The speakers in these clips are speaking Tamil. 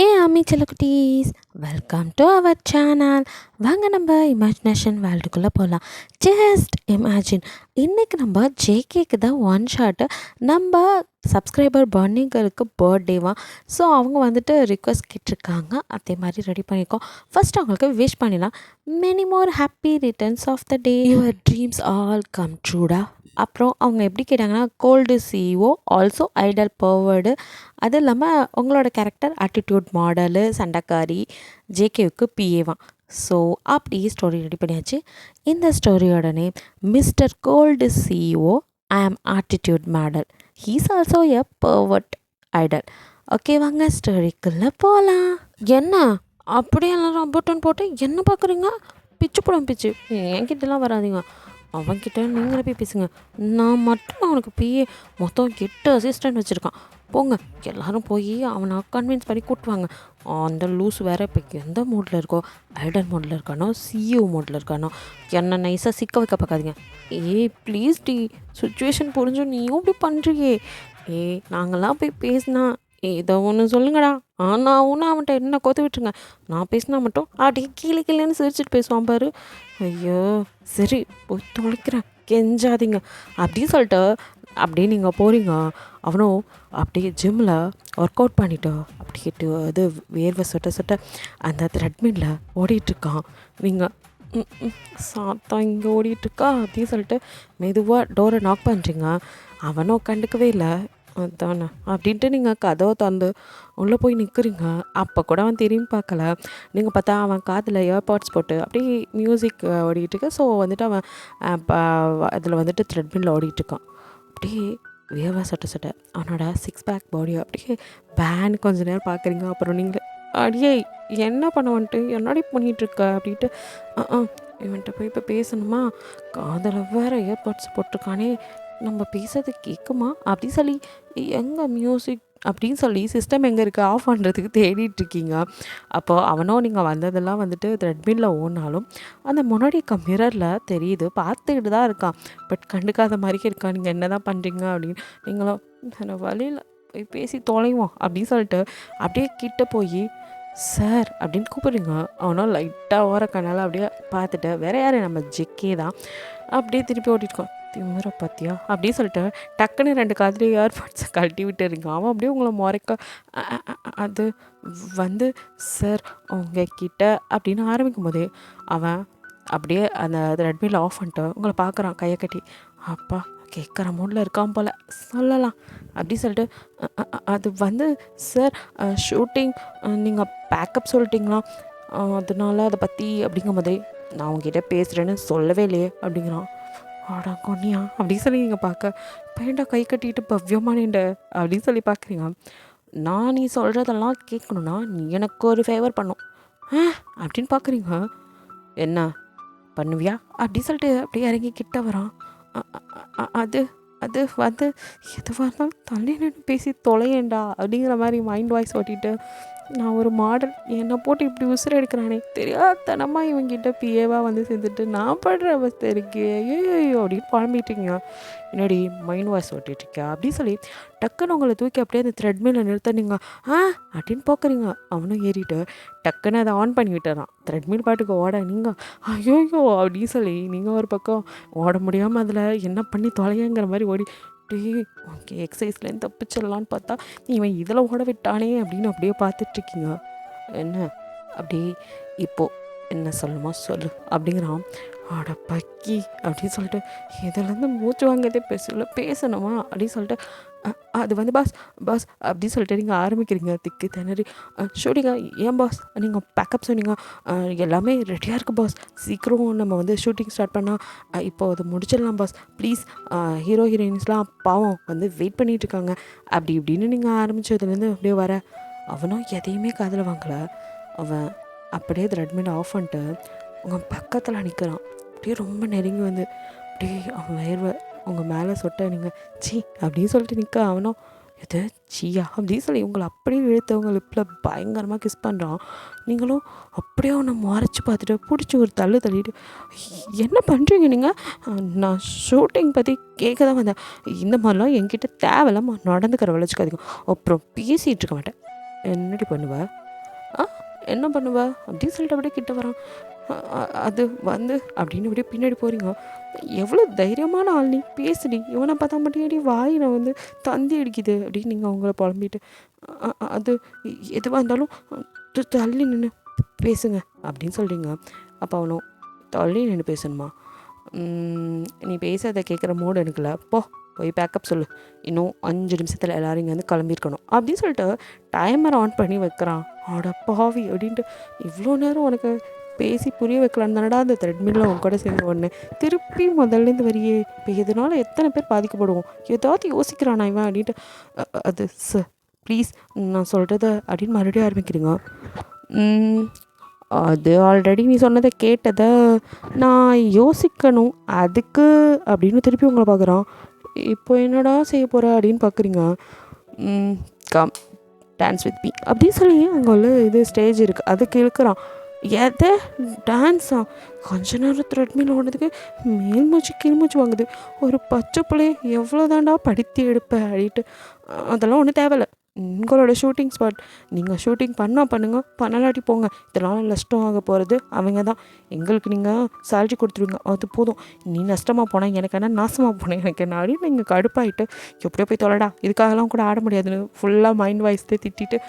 ஏ அம்மி செல்லக்குட்டீஸ், வெல்கம் டு அவர் சேனல். வாங்க நம்ம இமேஜினேஷன் வேர்ல்டுக்குள்ளே போகலாம். ஜஸ்ட் இமேஜின், இன்றைக்கி நம்ம ஜேகேக்கு தான் ஒன் ஷாட்டு நம்ம சப்ஸ்கிரைபர் பர்னிங்களுக்கு பர்த்டேவா. ஸோ அவங்க வந்துட்டு ரிக்வெஸ்ட் கேட்டிருக்காங்க, அதே மாதிரி ரெடி பண்ணியிருக்கோம். ஃபர்ஸ்ட் அவங்களுக்கு விஷ் பண்ணிடலாம். Many more happy returns of the day, your dreams all come ட்ரூடா. அப்புறம் அவங்க எப்படி கேட்டாங்கன்னா, gold CEO also idol powered, அது இல்லாமல் உங்களோட கேரக்டர் ஆட்டிடியூட் மாடலு சண்டைக்காரி, ஜேகேவுக்கு பிஏவான். ஸோ அப்படியே ஸ்டோரி ரெடி பண்ணியாச்சு. இந்த ஸ்டோரியோட name mister gold CEO I am attitude model, he's also a pervert idol. Okay, வாங்க ஸ்டோரிக்குள்ளே போகலாம். என்ன அப்படியே எல்லாரும் பட்டன் போட்டு என்ன பார்க்குறீங்க? பிச்சு போடும் பிச்சு, என்கிட்டலாம் வராதிங்க. அவன்கிட்ட நீங்களே போய் பேசுங்க. நான் மட்டும் அவனுக்கு பிஏ மொத்தம் 8 அசிஸ்டன்ட் வச்சுருக்கான். போங்க, எல்லோரும் போய் அவனை கன்வின்ஸ் பண்ணி கூட்டுவாங்க. அந்த லூஸ் வேறு இப்போ எந்த மூடில் இருக்கோ, ஐடல் மோடில் இருக்கானோ சிஇஓ மோடில் இருக்கானோ, என்ன நைஸாக சிக்க வைக்க பார்க்காதீங்க. ப்ளீஸ் டி, சுச்சுவேஷன் புரிஞ்சும் நீயும் இப்படி பண்ணுறியே. நாங்களாம் போய் பேசினா ஏதோ ஒன்று சொல்லுங்கடா. நான் ஒன்று அவன்கிட்ட என்ன கொத்து விட்டுருங்க. நான் பேசினா மட்டும் அப்படியே கீழே கீழேன்னு சிரிச்சிட்டு பேசுவான் பாரு. ஐயோ சரி, போய் தொலைக்கிறேன், கெஞ்சாதீங்க அப்படின்னு சொல்லிட்டு அப்படியே நீங்கள் போகிறீங்க. அவனும் அப்படியே ஜிம்மில் ஒர்க் அவுட் பண்ணிவிட்டு அப்படியே இது வேர்வை சொட்ட சொட்ட அந்த த்ரெட்மில்ல ஓடிட்டுருக்கான். நீங்கள் சாத்தா இங்கே ஓடிட்டுருக்கா அப்படின்னு சொல்லிட்டு மெதுவாக டோரை நாக் பண்ணுறீங்க. அவனும் கண்டுக்கவே இல்லை. அதானே அப்படின்ட்டு நீங்கள் கதவை திறந்து உள்ளே போய் நிற்கிறீங்க. அப்போ கூட அவன் திரும்பி பார்க்கல. நீங்கள் பார்த்தா அவன் காதில் இயர்பாட்ஸ் போட்டு அப்படியே மியூசிக் ஓடிட்டுருக்கு. ஸோ வந்துட்டு அவன் அதில் வந்துட்டு த்ரெட்மில்ல ஓடிட்டுருக்கான். அப்படியே வேவா சொட்ட அவனோட 6 பேக் பாடியை அப்படியே பேன் கொஞ்ச நேரம் பார்க்குறீங்க. அப்புறம் நீங்கள் அடியே என்ன பண்ண வந்துட்டு என்னடி பண்ணிகிட்ருக்க அப்படின்ட்டு இவன்கிட்ட போய் இப்போ பேசணுமா? காதில் வேறு இயர்பாட்ஸ் போட்டிருக்கானே, நம்ம பேசுறது கேட்குமா அப்படின்னு சொல்லி எங்கே மியூசிக் அப்படின்னு சொல்லி சிஸ்டம் எங்கே இருக்குது ஆஃப் பண்ணுறதுக்கு தேடிட்டுருக்கீங்க. அப்போது அவனோ நீங்கள் வந்ததெல்லாம் வந்துட்டு த்ரெட்மில்ல ஓடினாலும் அந்த முன்னாடி மிரரில் தெரியுது, பார்த்துக்கிட்டு தான் இருக்கான். பட் கண்டுக்காத மாதிரியே இருக்கான். நீங்கள் என்ன தான் பண்ணுறீங்க அப்படின்னு. நீங்களும் அந்த வழியில் போய் பேசி தொலைவோம் அப்படின்னு சொல்லிட்டு அப்படியே கிட்ட போய் சார் அப்படின்னு கூப்பிடுறீங்க. அவனும் லைட்டாக ஓர கண்ணால் அப்படியே பார்த்துட்டு வேறு யார், நம்ம ஜெக்கே தான். அப்படியே திருப்பி ஓட்டிருக்கோம். திமுற பார்த்தியா அப்படின்னு சொல்லிட்டு டக்குன்னு 2 காதுலேயும் இயர்பாட்ஸை கழட்டி விட்டுறீங்க. அவன் அப்படியே உங்களை முறைக்க அது வந்து சார் உங்ககிட்ட அப்படின்னு ஆரம்பிக்கும் போதே அவன் அப்படியே அந்த ரெட்மியில் ஆஃப் பண்ணிட்டு உங்களை பார்க்குறான் கையை கட்டி. அப்பா கேட்குற மூடில் இருக்கான் போல், சொல்லலாம் அப்படின்னு சொல்லிட்டு அது வந்து சார் ஷூட்டிங் நீங்கள் பேக்கப் சொல்லிட்டீங்களா, அதனால அதை பற்றி அப்படிங்கும் போதே நான் உங்ககிட்ட பேசுகிறேன்னு சொல்லவே இல்லையே அப்படிங்கிறான். ஆடா கொன்னியா அப்படின்னு சொல்லி நீங்கள் பார்க்க பேண்டா கை கட்டிட்டு பவ்யமானேண்ட அப்படின்னு சொல்லி பார்க்குறீங்க. நான் நீ சொல்கிறதெல்லாம் கேட்கணுன்னா நீ எனக்கு ஒரு ஃபேவர் பண்ணும் அப்படின்னு பார்க்குறீங்க. என்ன பண்ணுவியா அப்படின்னு சொல்லிட்டு அப்படியே இறங்கி கிட்ட வரான். அது அது வந்து எதுவாக இருந்தாலும் தள்ளி நின்று பேசி தொலையேண்டா அப்படிங்கிற மாதிரி மைண்ட் வாய்ஸ் ஓட்டிட்டு, நான் ஒரு மாடல், என்னை போட்டு இப்படி உசுர எடுக்கிறானே, தெரியாதனமாக இவங்கிட்ட பிஏவாக வந்து சேர்ந்துட்டு நான் படுற அவஸ்தை இருக்கே, ஐயோ அப்படின்னு புலம்பிட்டீங்க. என்னடி மைண்ட் வாய்ஸ் ஓட்டிகிட்ருக்கா அப்படின்னு சொல்லி டக்குன்னு உங்களை தூக்கி அப்படியே அந்த த்ரெட்மில்ல நிறுத்த நீங்கள் அப்படின்னு பார்க்குறீங்க. அவனும் ஏறிட்டு டக்குன்னு அதை ஆன் பண்ணி விட்டுறான். த்ரெட்மில் பாட்டுக்கு ஓட நீங்கள் ஐயோயோ அப்படின்னு சொல்லி நீங்கள் ஒரு பக்கம் ஓட முடியாமல் அதில் என்ன பண்ணி தொலைங்கிற மாதிரி ஓடி ஓகே எக்ஸசைஸ்லேருந்து தப்பிச்சிடலான்னு பார்த்தா இவன் இதில் ஓட விட்டானே அப்படின்னு அப்படியே பார்த்துட்ருக்கீங்க. என்ன அப்படியே இப்போது என்ன சொல்லுமா சொல்லு அப்படிங்கிறான். ஆட பக்கி அப்படின்னு சொல்லிட்டு இதுலேருந்து மூச்சு வாங்கதே பேசணுமா அப்படின்னு சொல்லிட்டு அது வந்து பாஸ் பாஸ் அப்படின்னு சொல்லிட்டு நீங்கள் ஆரம்பிக்கிறீங்க திக்கு திணறி. ஷூட்டிங்கா ஏன் பாஸ் நீங்கள் பேக்கப் சொன்னீங்க, எல்லாமே ரெடியாக இருக்குது பாஸ், சீக்கிரம் நம்ம வந்து ஷூட்டிங் ஸ்டார்ட் பண்ணால் இப்போ அதை முடிச்சிடலாம் பாஸ் ப்ளீஸ், ஹீரோ ஹீரோயின்ஸ்லாம் பாவம் வந்து வெயிட் பண்ணிகிட்ருக்காங்க அப்படி இப்படின்னு நீங்கள் ஆரம்பித்ததுலேருந்து அப்படியே வர. அவனும் எதையுமே காதில் வாங்கலை. அவன் அப்படியே த்ரெட்மில் ஆஃப் பண்ணிட்டு உங்கள் பக்கத்தில் நிற்கிறான். அப்படியே ரொம்ப நெருங்கி வந்து அப்படியே அவன் வேர்வை உங்கள் மேலே சொட்ட நீங்கள் சீ அப்படின்னு சொல்லிட்டு நிற்க. அவனும் எது சீயா அப்படின்னு சொல்லி உங்களை அப்படியே இழுத்து அவங்க லிப்பில் பயங்கரமாக கிஸ் பண்ணுறான். நீங்களும் அப்படியே அவனை மறைச்சி பார்த்துட்டு பிடிச்சி ஒரு தள்ளிட்டு என்ன பண்ணுறீங்க நீங்கள், நான் ஷூட்டிங் பற்றி கேட்க தான் வந்தேன், இந்த மாதிரிலாம் என்கிட்ட தேவையில்லாமல் நடந்துக்கிற வளைச்சிக்காதீங்க, அப்புறம் பேசிகிட்டு இருக்க மாட்டேன். என்னடி பண்ணுவேன் ஆ என்ன பண்ணுவ அப்படின்னு சொல்லிட்டு அப்படியே கிட்ட வரான். அது வந்து அப்படின்னு அப்படியே பின்னாடி போகிறீங்க. எவ்வளோ தைரியமான ஆள் நீ, பேசுடி, இவனை பார்த்தா மட்டும் ஏடி வாயில் வந்து தந்தி அடிக்குது அப்படின்னு நீங்கள் அவங்கள புலம்பிட்டு, அது எதுவாக இருந்தாலும் தள்ளி நின்று பேசுங்க அப்படின்னு சொல்கிறீங்க. அப்போ அவனும் தள்ளி நின்று பேசணுமா, நீ பேசாத கேட்குற மூடு எனக்குல, போய் பேக்கப் சொல்லு, இன்னும் 5 நிமிஷத்தில் எல்லோரும் இங்கே வந்து கிளம்பியிருக்கணும் அப்படின்னு சொல்லிட்டு டைமரை ஆன் பண்ணி வைக்கிறான். ஆட பாவி அப்படின்ட்டு, இவ்வளோ நேரம் உனக்கு பேசி புரிய வைக்கலான்னு தானடா அந்த த்ரெட்மில்ல உன் கூட சேர்ந்து ஒன்று திருப்பி முதல்லேருந்து வரியே. இப்போ இதனால எத்தனை பேர் பாதிக்கப்படுவோம், ஏதாவது யோசிக்கிறானா இவன் அப்படின்ட்டு. அது சார் ப்ளீஸ் நான் சொல்கிறத அப்படின்னு மறுபடியும் ஆரம்பிக்கிறீங்க. அது ஆல்ரெடி நீ சொன்னதை கேட்டதை நான் யோசிக்கணும் அதுக்கு அப்படின்னு திருப்பி உங்களை பார்க்குறான். இப்போ என்னடா செய்ய போகிற அப்படின்னு பார்க்குறீங்க. கம் டான்ஸ் வித் மீ அப்படின்னு சொல்லி அங்கே உள்ள இது ஸ்டேஜ் இருக்குது, அதுக்கு இழுக்கிறான். எதை டான்ஸா? கொஞ்ச நேரம் த்ரெட்மில் ஓடுறதுக்கு மேல் மூச்சு கீழ் மூச்சு வாங்குது. ஒரு பச்சை பிள்ளைய எவ்வளோ தாண்டா படுத்தி எடுப்பேன் அப்படின்ட்டு. அதெல்லாம் ஒன்றும் தேவையில்லை, உங்களோட ஷூட்டிங் ஸ்பாட், நீங்கள் ஷூட்டிங் பண்ணுங்க, பண்ணலாட்டி போங்க, இதனால் நஷ்டம் ஆக போகிறது அவங்க தான், எங்களுக்கு நீங்கள் சேலரி கொடுத்துருவீங்க, அது போதும். நீ நஷ்டமாக போனால் எனக்கு என்ன, நாசமாக போனேன் எனக்கு என்ன அப்படின்னு நீங்கள் கடுப்பாயிட்டு எப்படியோ போய் தொலைடா, இதுக்காகலாம் கூட ஆட முடியாதுன்னு ஃபுல்லாக மைண்ட் வாய்ஸ்தே திட்டிட்டு,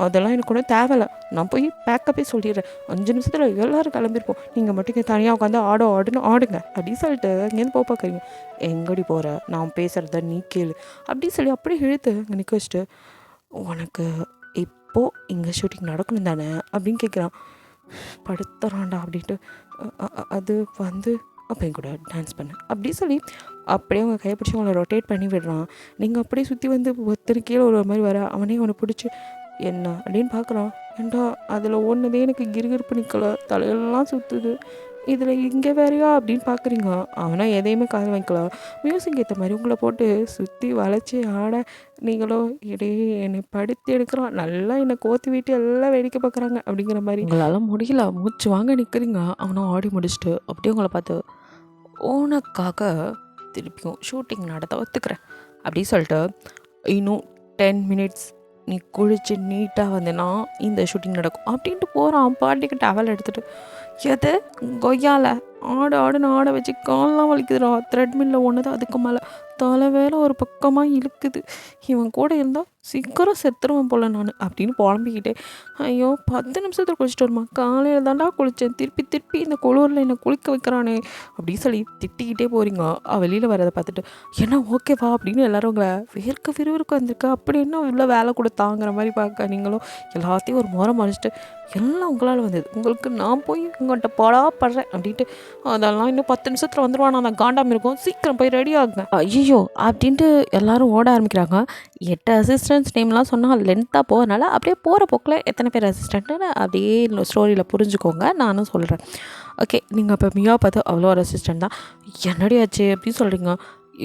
அதெல்லாம் எனக்கு கூட தேவையில்லை, நான் போய் பேக்கப்பே சொல்லிடுறேன், 5 நிமிஷத்தில் எல்லோரும் கிளம்பிருப்போம், நீங்கள் மட்டும் இங்கே தனியாக உட்காந்து ஆடுங்க அப்படின்னு சொல்லிட்டு இங்கேருந்து பார்க்குறீங்க. எங்கடி போகிற, நான் பேசுகிறத நீ கேளு அப்படின்னு சொல்லி அப்படியே இழுத்து அங்கே நிற்க வச்சுட்டு, உனக்கு இப்போது இங்கே ஷூட்டிங் நடக்கணும் தானே அப்படின்னு கேட்குறான். படுத்துறான்டா அப்படின்ட்டு. அது வந்து அப்போ என் கூட டான்ஸ் பண்ண அப்படி சொல்லி அப்படியே அவங்க கையை பிடிச்சி அவங்கள ரொட்டேட் பண்ணி விடுறான். நீங்கள் அப்படியே சுற்றி வந்து ஒருத்தர் கீழே ஒரு மாதிரி வர, அவனே அவனை பிடிச்சி என்ன அப்படின்னு பார்க்குறான். ஏண்டா அதில் ஒன்றுதே எனக்கு கிருகிருப்பு நிற்கலை, தலையெல்லாம் சுற்றுது, இதில் இங்கே வேறையா அப்படின்னு பார்க்குறீங்க. அவனா எதையுமே காது வாங்கிக்கல, மியூசிக் ஏற்ற மாதிரி உங்களை போட்டு சுற்றி வளைச்சி ஆட, நீங்களோ இடையே என்னை படுத்தி எடுக்கிறான், நல்லா என்னை கோத்தி வீட்டு எல்லாம் வேடிக்கை பார்க்குறாங்க அப்படிங்கிற மாதிரி உங்களால் முடியல, மூச்சு வாங்க நிற்கிறீங்க. அவனும் ஆடி முடிச்சுட்டு அப்படியே உங்களை பார்த்து, உனக்காக திருப்பியும் ஷூட்டிங் நடத்த ஒத்துக்கிறேன் அப்படின்னு சொல்லிட்டு, இன்னும் 10 மினிட்ஸ் நீ குளிச்சு நீட்டாக வந்தேன்னா இந்த ஷூட்டிங் நடக்கும் அப்படின்ட்டு போகிறான். பாட்டிக்கு டவல் எடுத்துகிட்டு, எது கொய்யால ஆடுன்னு ஆட வச்சு கால்லாம் வலிக்குதுடா, த்ரெட்மில்ல ஒன்று தான், அதுக்கு மேலே தலை வேலை ஒரு பக்கமாக இழுக்குது, இவன் கூட இருந்தால் சீக்கிரம் செத்துருவேன் போல் நான் அப்படின்னு புலம்பிக்கிட்டே, ஐயோ 10 நிமிஷத்தில் குளிச்சுட்டு வருமா, காலையில் தாண்டா குளித்தேன், திருப்பி இந்த குளூரில் என்னை குளிக்க வைக்கிறானே அப்படின்னு சொல்லி திட்டிக்கிட்டே போகிறீங்க. வெளியில் வரதை பார்த்துட்டு, என்ன ஓகேவா அப்படின்னு எல்லோரும் உங்களை விறுவிறுக்க வந்திருக்கா, அப்படி என்ன இவ்வளோ வேலை கொடுத்தாங்கிற மாதிரி பார்க்க, நீங்களும் எல்லாத்தையும் ஒரு முறை மறைச்சிட்டு, எல்லாம் உங்களால் வந்தது, உங்களுக்கு நான் போய் உங்கள்கிட்ட படுறேன் அப்படின்ட்டு, அதெல்லாம் இன்னும் 10 நிமிஷத்தில் வந்துடுவான், நான் காண்டாமல் இருக்கும், சீக்கிரம் போய் ரெடி ஆகுங்க ஐயோ அப்படின்ட்டு எல்லாரும் ஓட ஆரம்பிக்கிறாங்க. 8 அசிஸ்டன்ட்ஸ் நேம்லாம் சொன்னால் லென்த்தாக போகிறனால அப்படியே போகிற போக்கில் எத்தனை பேர் அசிஸ்டண்ட்டுன்னு அப்படியே ஸ்டோரியில் புரிஞ்சுக்கோங்க, நானும் சொல்கிறேன். ஓகே, நீங்கள் இப்போ மியா பார்த்து அவ்வளோ ஒரு அசிஸ்டண்ட் தான், என்னடி ஆச்சு அப்படின்னு சொல்கிறீங்க.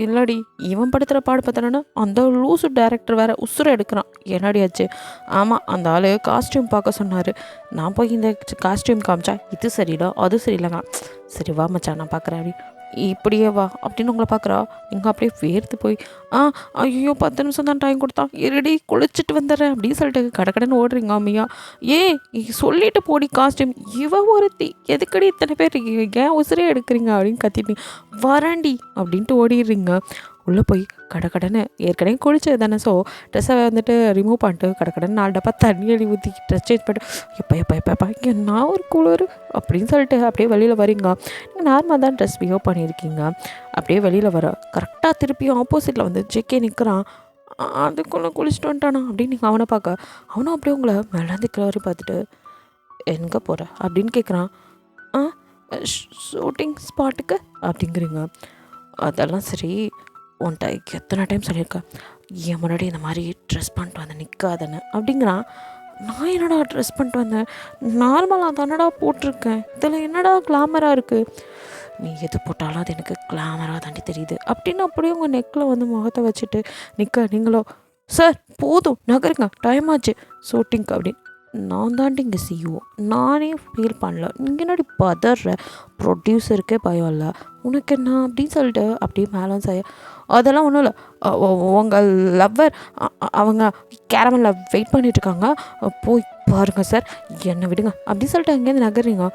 இல்லடி இவன் படுத்துகிற பாடு பார்த்தனா அந்த லூசு டேரக்டர் வேறு உசுரை எடுக்கிறான், என்னடி ஆச்சு. ஆமாம், அந்த ஆள் காஸ்டியூம் பார்க்க சொன்னார், நான் போய் இந்த காஸ்டியூம் காமிச்சா இது சரியில்லை அது சரியில்லைங்க, சரி வா மச்சான் நான் பார்க்குறேன் அப்படி, இப்படியே வா அப்படின்னு உங்களை பார்க்குறா. நீங்கள் அப்படியே வேர்த்து போய், ஐயோ 10 நிமிஷம் தான் டைம் கொடுத்தா, இருடி குளிச்சுட்டு வந்துடுறேன் அப்படின்னு சொல்லிட்டு கடக்கடன்னு ஓடுறீங்க. அம்மையா சொல்லிட்டு போடி காஸ்டியூம், இவ ஒருத்தி எதுக்கடி இத்தனை பேர் ஏன் உசுரே எடுக்கிறீங்க அப்படின்னு கத்திட்டீங்க, வரண்டி அப்படின்ட்டு ஓடிடுறீங்க. உள்ளே போய் கடக்கடன்னு ஏற்கனவே குளிச்சது தானே, ஸோ ட்ரெஸ்ஸை வந்துட்டு ரிமூவ் பண்ணிட்டு கடக்கடன்னு 4 டப்பா தண்ணி அடி ஊற்றி ட்ரெஸ் சேஞ்ச் பண்ணிட்டு, எப்போ இங்கே நான் ஒரு குளிர் அப்படின்னு சொல்லிட்டு அப்படியே வெளியில் வரீங்க. நீங்கள் நார்மலாக தான் ட்ரெஸ் பிஹேவ் பண்ணியிருக்கீங்க. அப்படியே வெளியில் வர கரெக்டாக திருப்பியும் ஆப்போசிட்டில் வந்து ஜெக்கே நிற்கிறான். அதுக்குள்ளே குளிச்சுட்டு வந்துட்டானா அப்படின்னு நீங்கள் அவனை பார்க்க, அவனும் அப்படியே உங்களை மேலேருந்து கிளறி பார்த்துட்டு, எங்கே போகிற அப்படின்னு கேட்குறான். ஷூட்டிங் ஸ்பாட்டுக்கு அப்படிங்கிறீங்க. அதெல்லாம் சரி, உன்ட்ட எத்தனை டைம் சொல்லியிருக்கேன் என் முன்னாடி இந்த மாதிரி ட்ரெஸ் பண்ணிட்டு வந்தேன் நிற்காதன்னு அப்படிங்கிறான். நான் என்னடா ட்ரெஸ் பண்ணிட்டு வந்தேன், நார்மலாக தானடா போட்டிருக்கேன், இதில் என்னடா கிளாமராக இருக்குது, நீ எது போட்டாலும் அது எனக்கு கிளாமராக தாண்டி தெரியுது அப்படின்னு அப்படியே உங்கள் நெக்கில் வந்து முகத்தை வச்சுட்டு நிற்க. நீங்களோ சார் போதும் நகருங்க, டைம் ஆச்சு ஷூட்டிங்க்கு அப்படின்னு. நான் தாண்டி இங்கே சிஇஓ, நானே ஃபீல் பண்ணல, நீங்கள் என்னடி பதற, ப்ரொடியூசருக்கே பயம் இல்லை உனக்கு என்ன அப்படின்னு சொல்லிட்டு அப்படியே மேலே செய்ய, அதெல்லாம் ஒன்றும் இல்லை, உங்கள் லவ்வர் அவங்க கேரமனில் வெயிட் பண்ணிகிட்ருக்காங்க, போய் பாருங்க சார், என்னை விடுங்க அப்படி சொல்லிட்டு அங்கேருந்து நகர்றீங்க.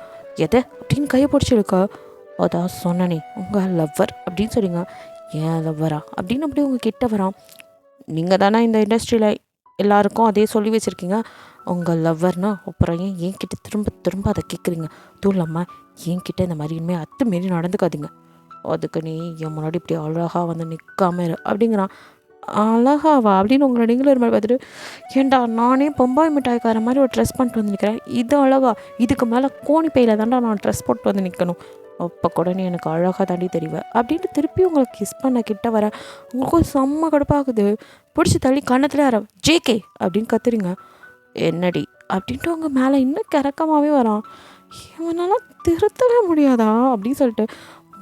எதை அப்படின்னு கையை பிடிச்சிருக்கா. அதான் சொன்னனே உங்கள் லவ்வர் அப்படின்னு சொல்லிங்க. ஏன் லவ்வரா அப்படின்னு அப்படி உங்கள் கிட்ட வரான். நீங்கள் தானே இந்த இண்டஸ்ட்ரியில் எல்லாருக்கும் அதே சொல்லி வச்சுருக்கீங்க உங்கள் லவ்வர்னா, அப்புறம் ஏன் என்கிட்ட திரும்ப திரும்ப அதை கேட்குறீங்க? அதுவும் இல்லாமல் என்கிட்ட இந்த மாதிரி இனிமேல் அத்துமாரி நடந்துக்காதீங்க. அதுக்கு நீ என் முன்னாடி இப்படி அழகாக வந்து நிற்காம இரு அப்படிங்கிறான். அழகாவா அப்படின்னு உங்களை நீங்களும் ஒரு மாதிரி பார்த்துட்டு, ஏன்டா நானே பொம்பாய் மிட்டாய்க்கார மாதிரி ஒரு ட்ரெஸ் பண்ணிட்டு வந்து நிற்கிறேன், இது அழகா? இதுக்கு மேலே கோணி பையில் தாண்டா நான் ட்ரெஸ் போட்டு வந்து நிற்கணும். அப்போ கூட நீ எனக்கு அழகாக தாண்டி தெரிவேன் அப்படின்ட்டு திருப்பி உங்களுக்கு கிஸ் பண்ண கிட்ட வர உங்களுக்கு செம்ம கடுப்பாகுது. பிடிச்சி தள்ளி கண்ணத்துல வர ஜேகே அப்படின்னு கத்துறீங்க. என்னடி அப்படின்ட்டு உங்கள் மேலே இன்னும் கிறக்கமாகவே வரான். இவனால திருத்தவே முடியாதா அப்படின்னு சொல்லிட்டு,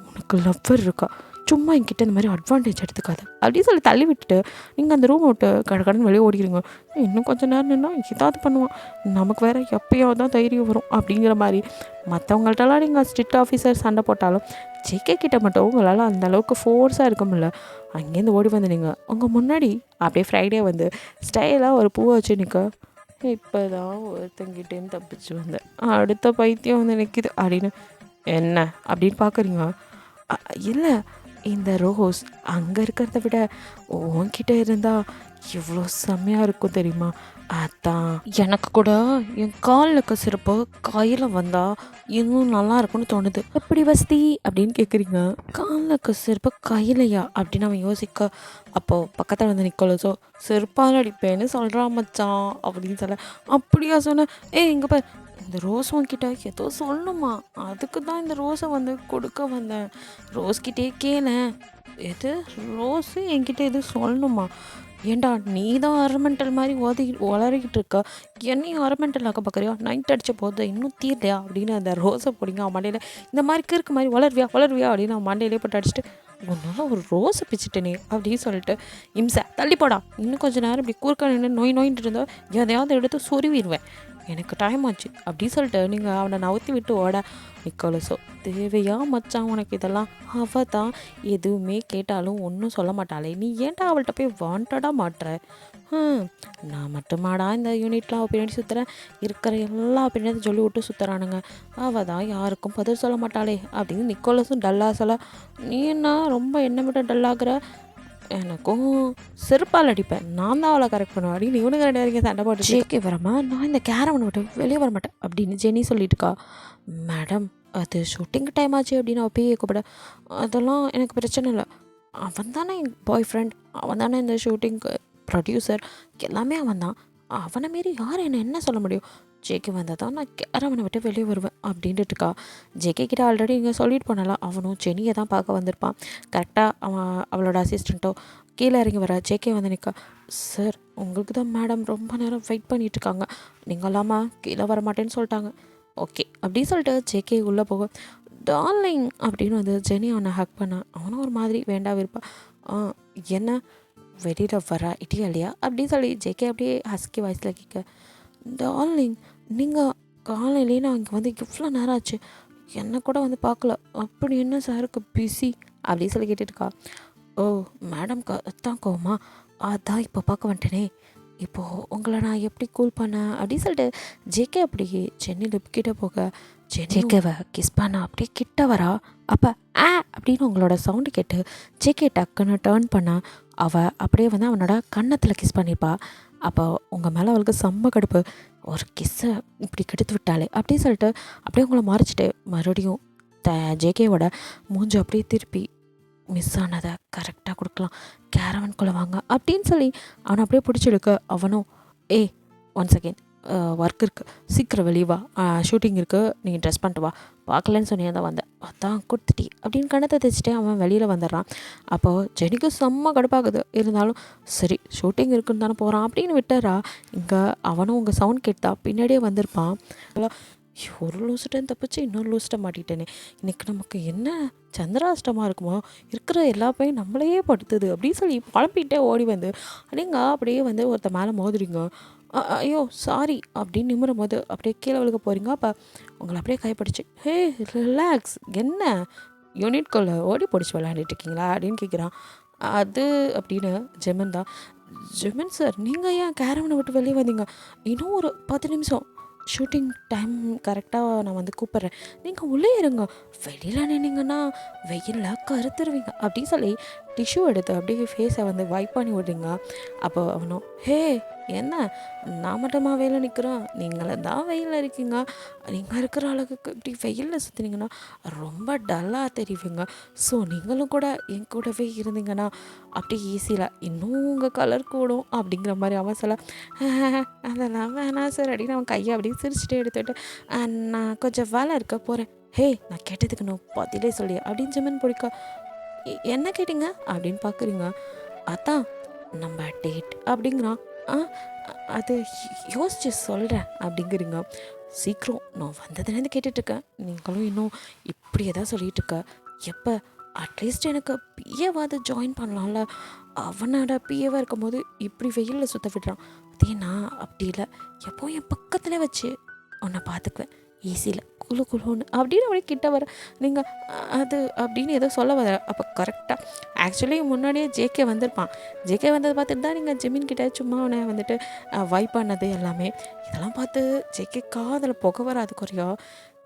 உனக்கு லவ்வர் இருக்கா, சும்மா என்கிட்ட இந்த மாதிரி அட்வான்டேஜ் எடுத்துக்காது அப்படின்னு சொல்லி தள்ளி விட்டுட்டு நீங்கள் அந்த ரூம் விட்டு கடன் வெளியே ஓடிக்கிறீங்க. இன்னும் கொஞ்சம் நேரம் நின்னா ஏதாவது பண்ணுவான், நமக்கு வேறு எப்போயாவது தான் தைரியம் வரும் அப்படிங்கிற மாதிரி. மற்றவங்கள்ட்டலாம் நீங்கள் ஸ்ட்ரிக்ட் ஆஃபீஸர் சண்டை போட்டாலும் ஜேகே கிட்ட மட்டும் உங்களால் அந்தளவுக்கு ஃபோர்ஸாக இருக்க முடியல. அங்கேருந்து ஓடி வந்து நீங்கள் உங்கள் முன்னாடி அப்படியே ஃப்ரைடே வந்து ஸ்டைலாக ஒரு பூவை வச்சு நிற்க, இப்போ தான் ஒருத்தங்கிட்டேன்னு தப்பிச்சு வந்தேன், அடுத்த பைத்தியம் வந்து நிற்கிது அப்படின்னு. என்ன அப்படின்னு பார்க்குறீங்க. இல்லை, இந்த ரோஸ் அங்கே இருக்கிறத விட உன்கிட்ட இருந்தால் எவ்வளோ செம்மையாக இருக்கும் தெரியுமா? அதான் எனக்கு கூட என் காலில் இருக்க சிறப்பு கையில் வந்தால் இன்னும் நல்லா இருக்கும்னு தோணுது. எப்படி வசதி அப்படின்னு கேட்குறீங்க. காலில் இருக்க சிறப்பு கையிலையா அப்படின்னு அவன் யோசிக்க, அப்போது பக்கத்தில் வந்து நிக்கோலஸோ செருப்பால் அடிப்பேன்னு சொல்கிறான் மச்சான் அப்படின்னு சொல்ல. அப்படியா சொன்னேன். இங்கே பார், இந்த ரோஸ் உன்கிட்ட ஏதோ சொல்லணுமா, அதுக்கு தான் இந்த ரோஸை வந்து கொடுக்க வந்தேன். ரோஸ்கிட்டே கேளேன். எது ரோஸு என்கிட்ட எது சொல்லணுமா? ஏண்டா நீ தான் அரமெண்டல் மாதிரி வளரிக்கிட்டு இருக்க, என்னையும் அரமெண்டல் ஆக்க பார்க்குறியா? நைட் அடித்த போது இன்னும் தீரலையா அப்படின்னு அந்த ரோஸை பிடிங்க அவன் மண்டையில். இந்த மாதிரி கிறுக்கு மாதிரி வளருவியா அப்படின்னு அவன் மண்டையிலே போட்டு அடிச்சுட்டு, உன்னால ஒரு ரோஸை பிச்சுட்டேனே அப்படின்னு சொல்லிட்டு, இம்சை தள்ளி போடா, இன்னும் கொஞ்சம் நேரம் இப்படி கூர்க்க நின்று நோயின்ட்டு இருந்தால் எதையாவது எடுத்து சொருவிடுவேன், எனக்கு டைம் ஆச்சு அப்படின்னு சொல்லிட்டு நீங்கள் அவனை நவுத்தி விட்டு ஓட. நிக்கோலஸோ தேவையா மச்சான் உனக்கு இதெல்லாம்? அவள் தான் எதுவுமே கேட்டாலும் ஒன்றும் சொல்ல மாட்டாளே, நீ ஏன்டா அவள்கிட்ட போய் வாண்டடாக மாட்டுற? நான் மட்டுமாடா இந்த யூனிட்லாம் அவள் பின்னாடி சுற்றுறேன், இருக்கிற எல்லா பின்னாடி சொல்லி விட்டு சுற்றுறானுங்க, அவள் தான் யாருக்கும் பதில் சொல்ல மாட்டாளே அப்படின்னு நிக்கோலஸும் டல்லாக சொல்ல. நீ என்ன ரொம்ப என்ன மட்டும் டல்லாகிற, எனக்கும் செருப்பால் அடிப்பேன், நான் தான் அவளை கரெக்ட் பண்ணுவேன் அப்படின்னு இவனுங்க ரெண்டு பேருக்கு சண்டை போட்டு. ஜேகே வரமா, நான் இந்த கேரவனை விட்டு வெளியே வர மாட்டேன் அப்படின்னு ஜெனி சொல்லிட்டுக்கா. மேடம் அது ஷூட்டிங் டைம் ஆச்சு அப்படின்னு அவள் பேய் கூப்பிட, அதெல்லாம் எனக்கு பிரச்சனை இல்லை, அவன் தானே என் பாய் ஃப்ரெண்ட், அவன் தானே இந்த ஷூட்டிங்க்கு ப்ரொடியூசர், எல்லாமே அவன் தான், அவனை மாரி யார் என்ன சொல்ல முடியும்? ஜேகே வந்தால் தான் நான் கேரவனை விட்டு வெளியே வருவேன் அப்படின்ட்டுருக்கா. ஜேகே கிட்ட ஆல்ரெடி இங்கே சொல்லிட்டு போனால, அவனும் ஜெனியை தான் பார்க்க வந்திருப்பான். கரெக்டாக அவன் அவளோட அசிஸ்டண்ட்டோ கீழே இறங்கி வர. ஜேகே வந்து நிற்கா. சார் உங்களுக்கு தான் மேடம் ரொம்ப நேரம் வெயிட் பண்ணிகிட்ருக்காங்க, நீங்கள் இல்லாமல் கீழே வர மாட்டேன்னு சொல்லிட்டாங்க. ஓகே அப்படின்னு சொல்லிட்டு ஜேகே உள்ளே போக, டார்லிங் அப்படின்னு வந்து ஜெனி அவனை ஹக் பண்ண. அவனும் ஒரு மாதிரி வேண்டா விருப்பா, என்ன வெளியில் வர இட்டியா இல்லையா அப்படின்னு சொல்லி ஜேகே அப்படியே ஹஸ்கி வாய்ஸில் கேட்க, டார்லிங் நீங்கள் காலையிலே நான் இங்கே வந்து இவ்வளோ நேரம் ஆச்சு, என்னை கூட வந்து பார்க்கல, அப்படி என்ன சாருக்கு பிஸி அப்படின்னு சொல்லி கேட்டுருக்கா. ஓ மேடம் தான் கோமா, அதான் இப்போ பார்க்க வந்துட்டேனே, இப்போது உங்களை நான் எப்படி கூல் பண்ணேன் அப்படின்னு சொல்லிட்டு ஜேகே அப்படி சென்னை லிப்கிட்ட போக, ஜேகேவை கிஸ் பண்ண அப்படியே கிட்ட வரா. அப்போ அப்படின்னு உங்களோட சவுண்டு கேட்டு ஜேகே டக்குன்னு டேர்ன் பண்ண, அவள் அப்படியே வந்து அவனோட கன்னத்தில் கிஸ் பண்ணிப்பா. அப்போ உங்கள் மேலே அவளுக்கு செம்ம கடுப்பு, ஒரு கிஸ்ஸை இப்படி கெடுத்து விட்டாலே அப்படின்னு சொல்லிட்டு அப்படியே உங்களை மறைச்சிட்டு மறுபடியும் ஜேகேவோட மூஞ்சி அப்படியே திருப்பி, மிஸ் ஆனதை கரெக்டாக கொடுக்கலாம், கேரவன்குள்ளே வாங்க அப்படின்னு சொல்லி அவனை அப்படியே பிடிச்சிடுக்க. அவனும் ஒன் செகண்ட் ஒர்க் இருக்குது, சீக்கிரம் வெளியே வா, ஷூட்டிங் இருக்குது, நீங்கள் ட்ரெஸ் பண்ணிட்டு வா, பார்க்கலன்னு சொன்னியா தான் வந்தேன், அதான் கொடுத்துட்டி அப்படின்னு கணத்தை தைச்சிட்டே அவன் வெளியில் வந்துடுறான். அப்போது ஜெனிக்கு செம்ம கடுப்பாகுது, இருந்தாலும் சரி ஷூட்டிங் இருக்குன்னு தானே போகிறான் அப்படின்னு விட்டுறா. இங்கே அவனும் உங்கள் சவுண்ட் கேட்டா பின்னாடியே வந்திருப்பான். ஒரு லூசிட்டன் தப்பிச்சு இன்னொரு லூசிட்ட மாட்டிட்டேனே, இன்றைக்கி நமக்கு என்ன சந்திராஷ்டமாக இருக்குமோ, இருக்கிற எல்லா பையும் நம்மளையே படுத்துது அப்படின்னு சொல்லி குழம்பிகிட்டே ஓடி வந்து அப்படியே வந்து ஒருத்த மேலே மோதுறீங்க. ஐயோ சாரி அப்படின்னு நிமிரும் போது அப்படியே கீழே விழுக போகிறீங்க. அப்போ உங்களை அப்படியே கைப்பிடிச்சு, ரிலாக்ஸ், என்ன யூனிட்குள்ளே ஓடி பிடிச்சி விளையாண்டுட்டு இருக்கீங்களா அப்படின்னு கேட்குறான். அது அப்படின்னு ஜெமன் தான், ஜிமின் சார் நீங்கள் ஏன் கேரவனை விட்டு வெளியே வந்தீங்க? இன்னும் ஒரு 10 நிமிஷம் ஷூட்டிங் டைம் கரெக்டாக நான் வந்து கூப்பிட்றேன், நீங்கள் உள்ளே இருங்க, வெளியில் நின்னீங்கன்னா வெயிலில் கருத்துருவீங்க அப்படின்னு சொல்லி டிஷ்யூ எடுத்து அப்படியே ஃபேஸை வந்து வைப் பண்ணி விடுறீங்க. அப்போ அவனும், ஹே என்ன நான் மட்டுமா வெயிலில் நிற்கிறேன், நீங்களும் தான் வெயிலில் இருக்கீங்க, நீங்கள் இருக்கிற அளவுக்கு இப்படி வெயிலில் சுற்றுனீங்கன்னா ரொம்ப டல்லாக தெரிவிங்க, ஸோ நீங்களும் கூட என் கூடவே இருந்தீங்கன்னா அப்படி ஈஸியில் இன்னும் உங்கள் கலர் கூடும் அப்படிங்கிற மாதிரி அவன் சொல்ல, அதெல்லாம் வேணாம் சார் அப்படின்னு அவன் கையை அப்படியே சிரிச்சுட்டே எடுத்துகிட்டு, நான் கொஞ்சம் வேலை இருக்க போகிறேன். ஹே நான் கேட்டதுக்கு நான் பதிலே சொல்லி அப்படின்னு ஜிமின் பிடிக்க, என்ன கேட்டிங்க அப்படின்னு பார்க்குறீங்க. அதான் நம்ம டேட் அப்படிங்கிறான். ஆ அது யோசிச்சு சொல்கிறேன் அப்படிங்கிறீங்க. சீக்கிரம் நான் வந்ததுலேருந்து கேட்டுட்ருக்கேன், நீங்களும் இன்னும் இப்படியே தான் சொல்லிகிட்டு இருக்க, எப்போ அட்லீஸ்ட் எனக்கு பிஏவாவது ஜாயின் பண்ணலாம்ல, அவனோட பிஏவாக இருக்கும்போது இப்படி வெயிலில் சுற்ற விடுறான். அதே நான் அப்படி இல்லை, எப்போ என் பக்கத்தில் வச்சு உன்னை பார்த்துக்குவேன் ஈஸியில் குழு குழுன்னு அப்படின்னு அப்படியே கிட்ட வர நீங்கள் அது அப்படின்னு ஏதோ சொல்ல வர. அப்போ கரெக்டாக ஆக்சுவலி முன்னாடியே ஜேகே வந்திருப்பான். ஜேகே வந்ததை பார்த்துட்டு தான் நீங்கள் ஜிமின் கிட்டே சும்மா அவனை வந்துட்டு வைப் பண்ணது எல்லாமே. இதெல்லாம் பார்த்து ஜேகே காதில் புகை வராது குறையா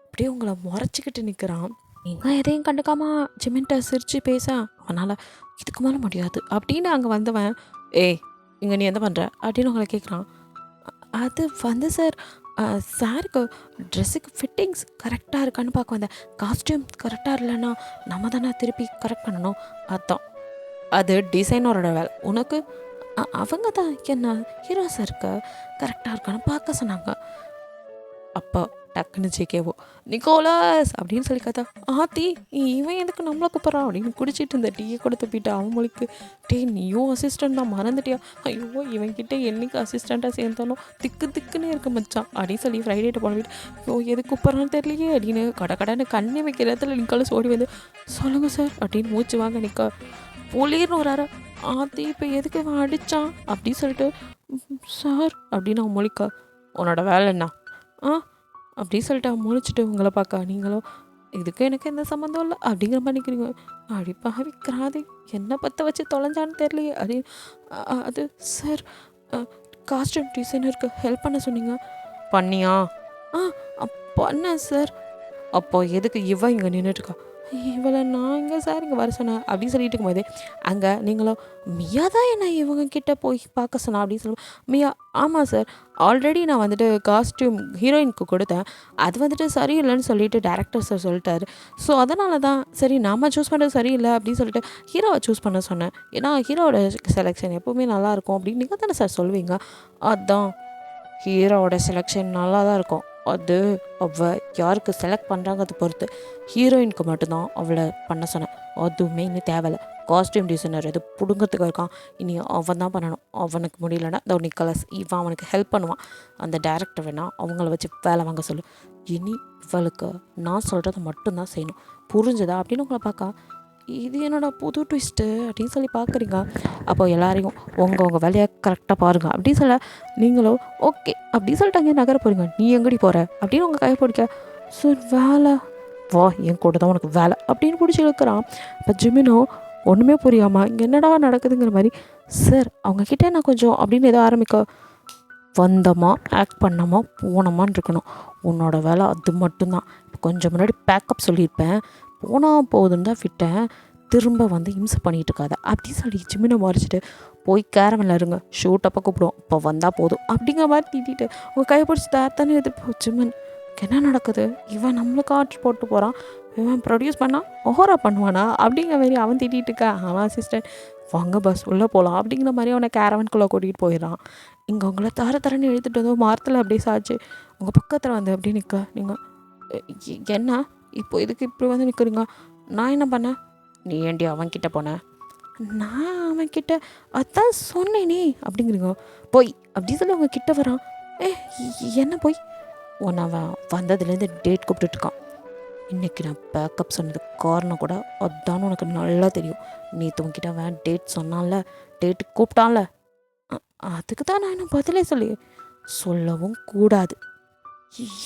அப்படியே உங்களை முறைச்சிக்கிட்டு நிற்கிறான். நீங்கள் எதையும் கண்டுக்காம ஜிமின்ட்ட சிரித்து பேச அவனால் இதுக்கு மேலே முடியாது அப்படின்னு அங்கே வந்தவன், ஏய் இங்கே நீ என்ன பண்ணுற அப்படின்னு உங்களை கேட்குறான். அது வந்து சார் சாருக்கு ட்ரெஸ்ஸுக்கு ஃபிட்டிங்ஸ் கரெக்டாக இருக்கான்னு பார்க்க வந்தேன், காஸ்டியூம் கரெக்டாக இல்லைன்னா நம்ம தானே திருப்பி கரெக்ட் பண்ணணும், அதான் அது டிசைனரோட வேலை. உனக்கு அவங்க தான் என்ன ஹீரோ சாருக்கு கரெக்டாக இருக்கான்னு பார்க்க சொன்னாங்க. அப்போ டக்குன்னு ஜேகேவோ நிக்கோலஸ் அப்படின்னு சொல்லி கத்தா, ஆத்தி இவன் எதுக்கு நம்மளை கூப்பிட்றான் அப்படின்னு குடிச்சிட்டு இருந்த டீயை கொடுத்து போயிட்டு அவங்களுக்கு, டே நீயும் அசிஸ்டண்ட் தான் மறந்துட்டியா, ஐயோ இவன்கிட்ட என்னைக்கு அசிஸ்டண்ட்டாக சேர்ந்தானோ திக்கு திக்குன்னு இருக்க மச்சான் அப்படின்னு சொல்லி ஃப்ரைடேட்ட போனவிட்டு, ஐயோ எது கூப்பிட்றான்னு தெரியலையே அப்படின்னு கடன்னு கண்ணை வைக்கிற இடத்துல நிக்கோலஸ் ஓடி வந்து, சொல்லுங்கள் சார் அப்படின்னு மூச்சு வாங்க நிற்க புளிர்னு வராரு. ஆத்தி இப்போ எதுக்கு இவன் அடித்தான் அப்படின்னு சொல்லிட்டு, சார் அப்படின்னு அவன் மொழிக்கா, உன்னோட வேலை என்ன அப்படி சொல்லிட்டு அவன் முழிச்சிட்டு உங்களை பார்க்க, நீங்களும் இதுக்கு எனக்கு எந்த சம்மந்தம் இல்லை அப்படிங்கிற மாதிரி நிற்கிறீங்க. அப்படி பாவிக்கிறாதே என்ன பற்ற வச்சு தொலைஞ்சான்னு தெரியலையே அப்படின்னு. அது சார் காஸ்டியூம் டிசைனருக்கு ஹெல்ப் பண்ண சொன்னீங்க, பண்ணியா? பண்ணேன் சார். அப்போ எதுக்கு இவன் இங்கே நின்றுட்டுருக்கா? இவளை நான் இங்கே சார் இங்கே வர சொன்னேன் அப்படின்னு சொல்லிட்டு இருக்கும்போதே அங்கே நீங்களும், மியா தான் என்ன இவங்க கிட்டே போய் பார்க்க சொன்னா அப்படின்னு சொல்லுவோம். மியா, ஆமாம் சார், ஆல்ரெடி நான் வந்துட்டு காஸ்டியூம் ஹீரோயினுக்கு கொடுத்தேன், அது வந்துட்டு சரியில்லைன்னு சொல்லிட்டு டேரக்டர் சார் சொல்லிட்டாரு, ஸோ அதனால தான் சரி நாம் சூஸ் பண்ணுறது சரியில்லை அப்படின்னு சொல்லிட்டு ஹீரோவை சூஸ் பண்ண சொன்னேன், ஏன்னா ஹீரோவோட செலெக்ஷன் எப்போவுமே நல்லாயிருக்கும் அப்படின்னு நீங்கள் தானே சார் சொல்லுவீங்க. அதுதான் ஹீரோவோட செலெக்ஷன் நல்லா தான் இருக்கும், அது அவள் யாருக்கு செலக்ட் பண்ணுறாங்கிறத பொறுத்து, ஹீரோயினுக்கு மட்டும்தான் அவளை பண்ண சொன்னேன், அதுவுமே இன்னும் தேவையில்லை, காஸ்டியூம் டிசைனர் எது பிடுங்கிறதுக்கு இருக்கான், இனி அவன் தான் பண்ணணும், அவனுக்கு முடியலன்னா இந்த நிக்கோலஸ் இவன் அவனுக்கு ஹெல்ப் பண்ணுவான், அந்த டேரக்டர் வேணால் அவங்கள வச்சு வேலை வாங்க சொல்லு, இனி இவளுக்கு நான் சொல்கிறத மட்டும்தான் செய்யணும், புரிஞ்சுதா அப்படின்னு உங்களை பார்க்க, இது என்னோட புது ட்விஸ்ட்டு அப்படின்னு சொல்லி பார்க்குறீங்க. அப்போ எல்லாரையும் உங்கள் வேலையை கரெக்டாக பாருங்கள் அப்படின்னு சொல்ல, நீங்களும் ஓகே அப்படின்னு சொல்லிட்டு அங்கே நகர போகிறீங்க. நீ எங்கடி போகிற அப்படின்னு உங்கள் கையை பிடிக்க, சார் வேலை, வா என் கூட தான் உனக்கு வேலை அப்படின்னு பிடிச்சி இழுக்கிறான். இப்போ ஜிமினோ ஒன்றுமே புரியாமல் இங்கே என்னடா நடக்குதுங்கிற மாதிரி, சார் அவங்கக்கிட்ட நான் கொஞ்சம் அப்படின்னு ஏதோ ஆரம்பிக்க, வந்தோமா ஆக்ட் பண்ணோமா போனோமான்னு இருக்கணும், உன்னோட வேலை அது மட்டும்தான். இப்போ கொஞ்சம் முன்னாடி பேக்கப் சொல்லியிருப்பேன், போனால் போகுதுன்னு தான் விட்டேன், திரும்ப வந்து இம்சை பண்ணிகிட்டு இருக்காத அப்படின்னு சொல்லி ஜிமினை மறைச்சிட்டு போய் கேரவனில் இருங்க, ஷூட்டப்போ கூப்பிடுவோம், இப்போ வந்தால் போதும் அப்படிங்கிற மாதிரி திட்டிட்டு உங்கள் கை பிடிச்சி தாத்தானே எடுத்து, ஜிமின் என்ன நடக்குது, இவன் நம்மளுக்கு ஆர்டர் போட்டு போகிறான், இவன் ப்ரொடியூஸ் பண்ணால் ஓஹரா பண்ணுவானா அப்படிங்கிற மாதிரி அவன் திட்டிகிட்டு இருக்கா. அவன் அசிஸ்டன்ட் வாங்க பஸ் உள்ளே போகலாம் அப்படிங்கிற மாதிரி அவனை கேரவனுக்குள்ளே கூட்டிகிட்டு போயிடறான். இங்கே உங்களை தரன்னு எழுத்துட்டு வந்து மரத்தில் அப்படியே சாச்சு உங்கள் பக்கத்தில் வந்து அப்படியே நிற்க, நீங்கள் என்ன இப்போ இதுக்கு இப்படி வந்து நிற்கிறீங்க, நான் என்ன பண்ணேன், நீ ஏண்டி அவன்கிட்ட போனேன், நான் அவன்கிட்ட அதான் சொன்னேனே அப்படிங்கிறீங்க, போய் அப்படி சொல்லி அவங்க கிட்ட வரான். என்ன போய், உன்னை அவன் வந்ததுலேருந்து டேட் கூப்பிட்டுருக்கான், இன்றைக்கி நான் பேக்கப் சொன்னதுக்கு காரணம் கூட அதான் உனக்கு நல்லா தெரியும், நேற்று உன்கிட்ட அவன் டேட் சொன்னான்ல, டேட்டு கூப்பிட்டான்ல, அதுக்கு தான் நான் இன்னும் பதிலே சொல்லவும் கூடாது,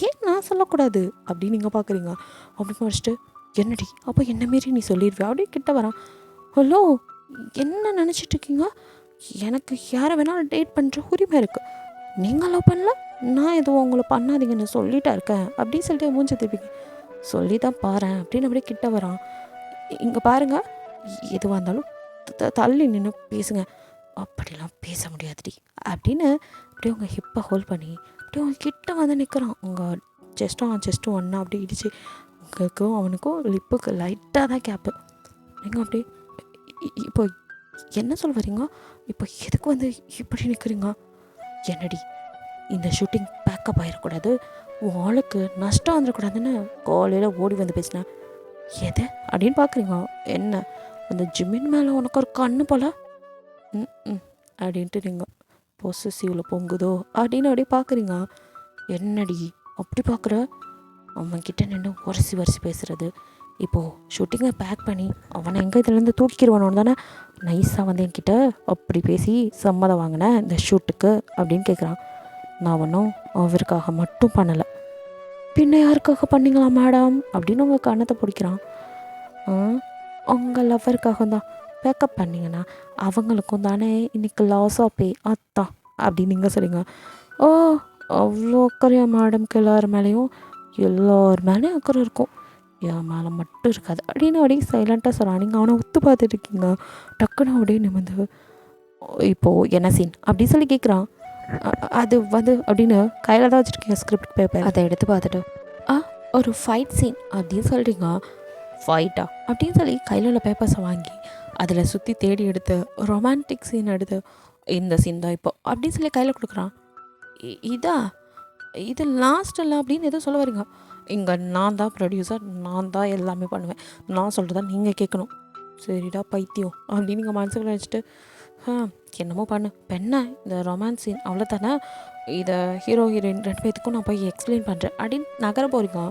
ஏன் நான் சொல்லக்கூடாது அப்படின்னு நீங்கள் பார்க்குறீங்க. அப்படி முடிச்சுட்டு, என்னடி அப்போ என்ன மாரி நீ சொல்லிடுவியா அப்படின்னு கிட்ட வரான். ஹலோ என்ன நினச்சிட்டு இருக்கீங்க, எனக்கு யாரை வேணாலும் டேட் பண்ணுற உரிமை இருக்குது. நீங்கள் லவ் பண்ணல, நான் எதுவும் உங்களை பண்ணாதீங்கன்னு சொல்லிட்டா இருக்கேன் அப்படின்னு சொல்லிட்டு மூஞ்சி திருப்பிங்க. சொல்லி தான் பாறேன் அப்படின்னு அப்படியே கிட்ட வரான். இங்கே பாருங்க, எதுவாக இருந்தாலும் தள்ளி நின்று பேசுங்க. அப்படிலாம் பேச முடியாதுடி அப்படின்னு அப்படியே உங்கள் ஹிப்பை ஹோல்ட் பண்ணி அப்படியே உங்கள் கிட்ட வந்து நிற்கிறான். உங்கள் செஸ்ட்டும் ஒன்றா அப்படியே இடிச்சு உங்களுக்கும் அவனுக்கும் லிப்புக்கு லைட்டாக தான் கேப்பு. நீங்கள் அப்படியே இப்போ என்ன சொல்ல வரீங்க? இப்போ எதுக்கு வந்து இப்படி நிற்கிறீங்க? என்னடி, இந்த ஷூட்டிங் பேக்கப் ஆகிடக்கூடாது, உன் ஆளுக்கு நஷ்டம் வந்துடக்கூடாதுன்னு காலையில் ஓடி வந்து பேசினேன். எது அப்படின்னு பார்க்குறீங்க? என்ன அந்த ஜிம்மின் மேலே உனக்கு ஒரு கண்ணு போல அப்படின்ட்டு நீங்கள் பொசசிவில் பொங்குதோ அப்படின்னு அப்படியே பார்க்குறீங்க. என்னடி அப்படி பார்க்குற? அவன்கிட்ட நின்று வரிசை பேசுகிறது. இப்போது ஷூட்டிங்கை பேக் பண்ணி அவனை எங்கே இதுலேருந்து தூக்கிடுவானோன்னு தானே நைஸாக வந்து என்கிட்ட அப்படி பேசி சம்மதம் வாங்கினேன் இந்த ஷூட்டுக்கு அப்படின்னு கேட்குறான். நான் ஒன்றும் அவருக்காக மட்டும் பண்ணலை, பின்ன யாருக்காக பண்ணிங்களா மேடம் அப்படின்னு உங்கள் கண்ணத்தை பிடிக்கிறான். உங்கள் லவ்வருக்காக தான் பேக்கப் பண்ணிங்கன்னா அவங்களுக்கும் தானே இன்றைக்கி லாஸ் ஆஃப் பே அத்தான் அப்படின்னு நீங்கள் சொல்லுங்க. ஓ, அவ்வளோ அக்கறையா மேடம்க்கு எல்லார் மேலேயும் அக்கறை இருக்கும், என் மேலே மட்டும் இருக்காது அப்படின்னு அப்படியே சைலண்ட்டாக சொல்கிறான். நீங்கள் அவனை ஒத்து பார்த்துட்டு இருக்கீங்க. டக்குன்னு அப்படியே நிமிந்து இப்போது என்ன சீன் அப்படி சொல்லி கேட்குறான். அது வந்து அப்படின்னு கையில் தான் வச்சுருக்கீங்க ஸ்கிரிப்ட் பேப்பர், அதை எடுத்து பார்த்துட்டு ஒரு ஃபைட் சீன் அப்படின்னு சொல்கிறீங்க. ஃபைட்டா அப்படின்னு சொல்லி கையில் உள்ள பேப்பர்ஸை வாங்கி அதில் சுற்றி தேடி எடுத்து ரொமான்டிக் சீன் எடுத்து இந்த சீன் தான் இப்போ அப்படின்னு சொல்லி கையில் கொடுக்குறான். இது லாஸ்ட் இல்லை அப்படின்னு எதுவும் சொல்ல வரீங்க? இங்கே நான் தான் ப்ரொடியூசர், நான் தான் எல்லாமே பண்ணுவேன், நான் சொல்கிறதா நீங்கள் கேட்கணும். சரிடா பைத்தியம் அப்படின்னு நீங்கள் மனசுக்குள்ள நினச்சிட்டு என்னமோ பண்ணு பெண்ணை, இந்த ரொமான்ஸ் சீன் அவ்வளோ தானே, இதை ஹீரோ ஹீரோயின் 2 பேத்துக்கும் நான் போய் எக்ஸ்பிளைன் பண்ணுறேன் அப்படின்னு நகர போகிறீங்க.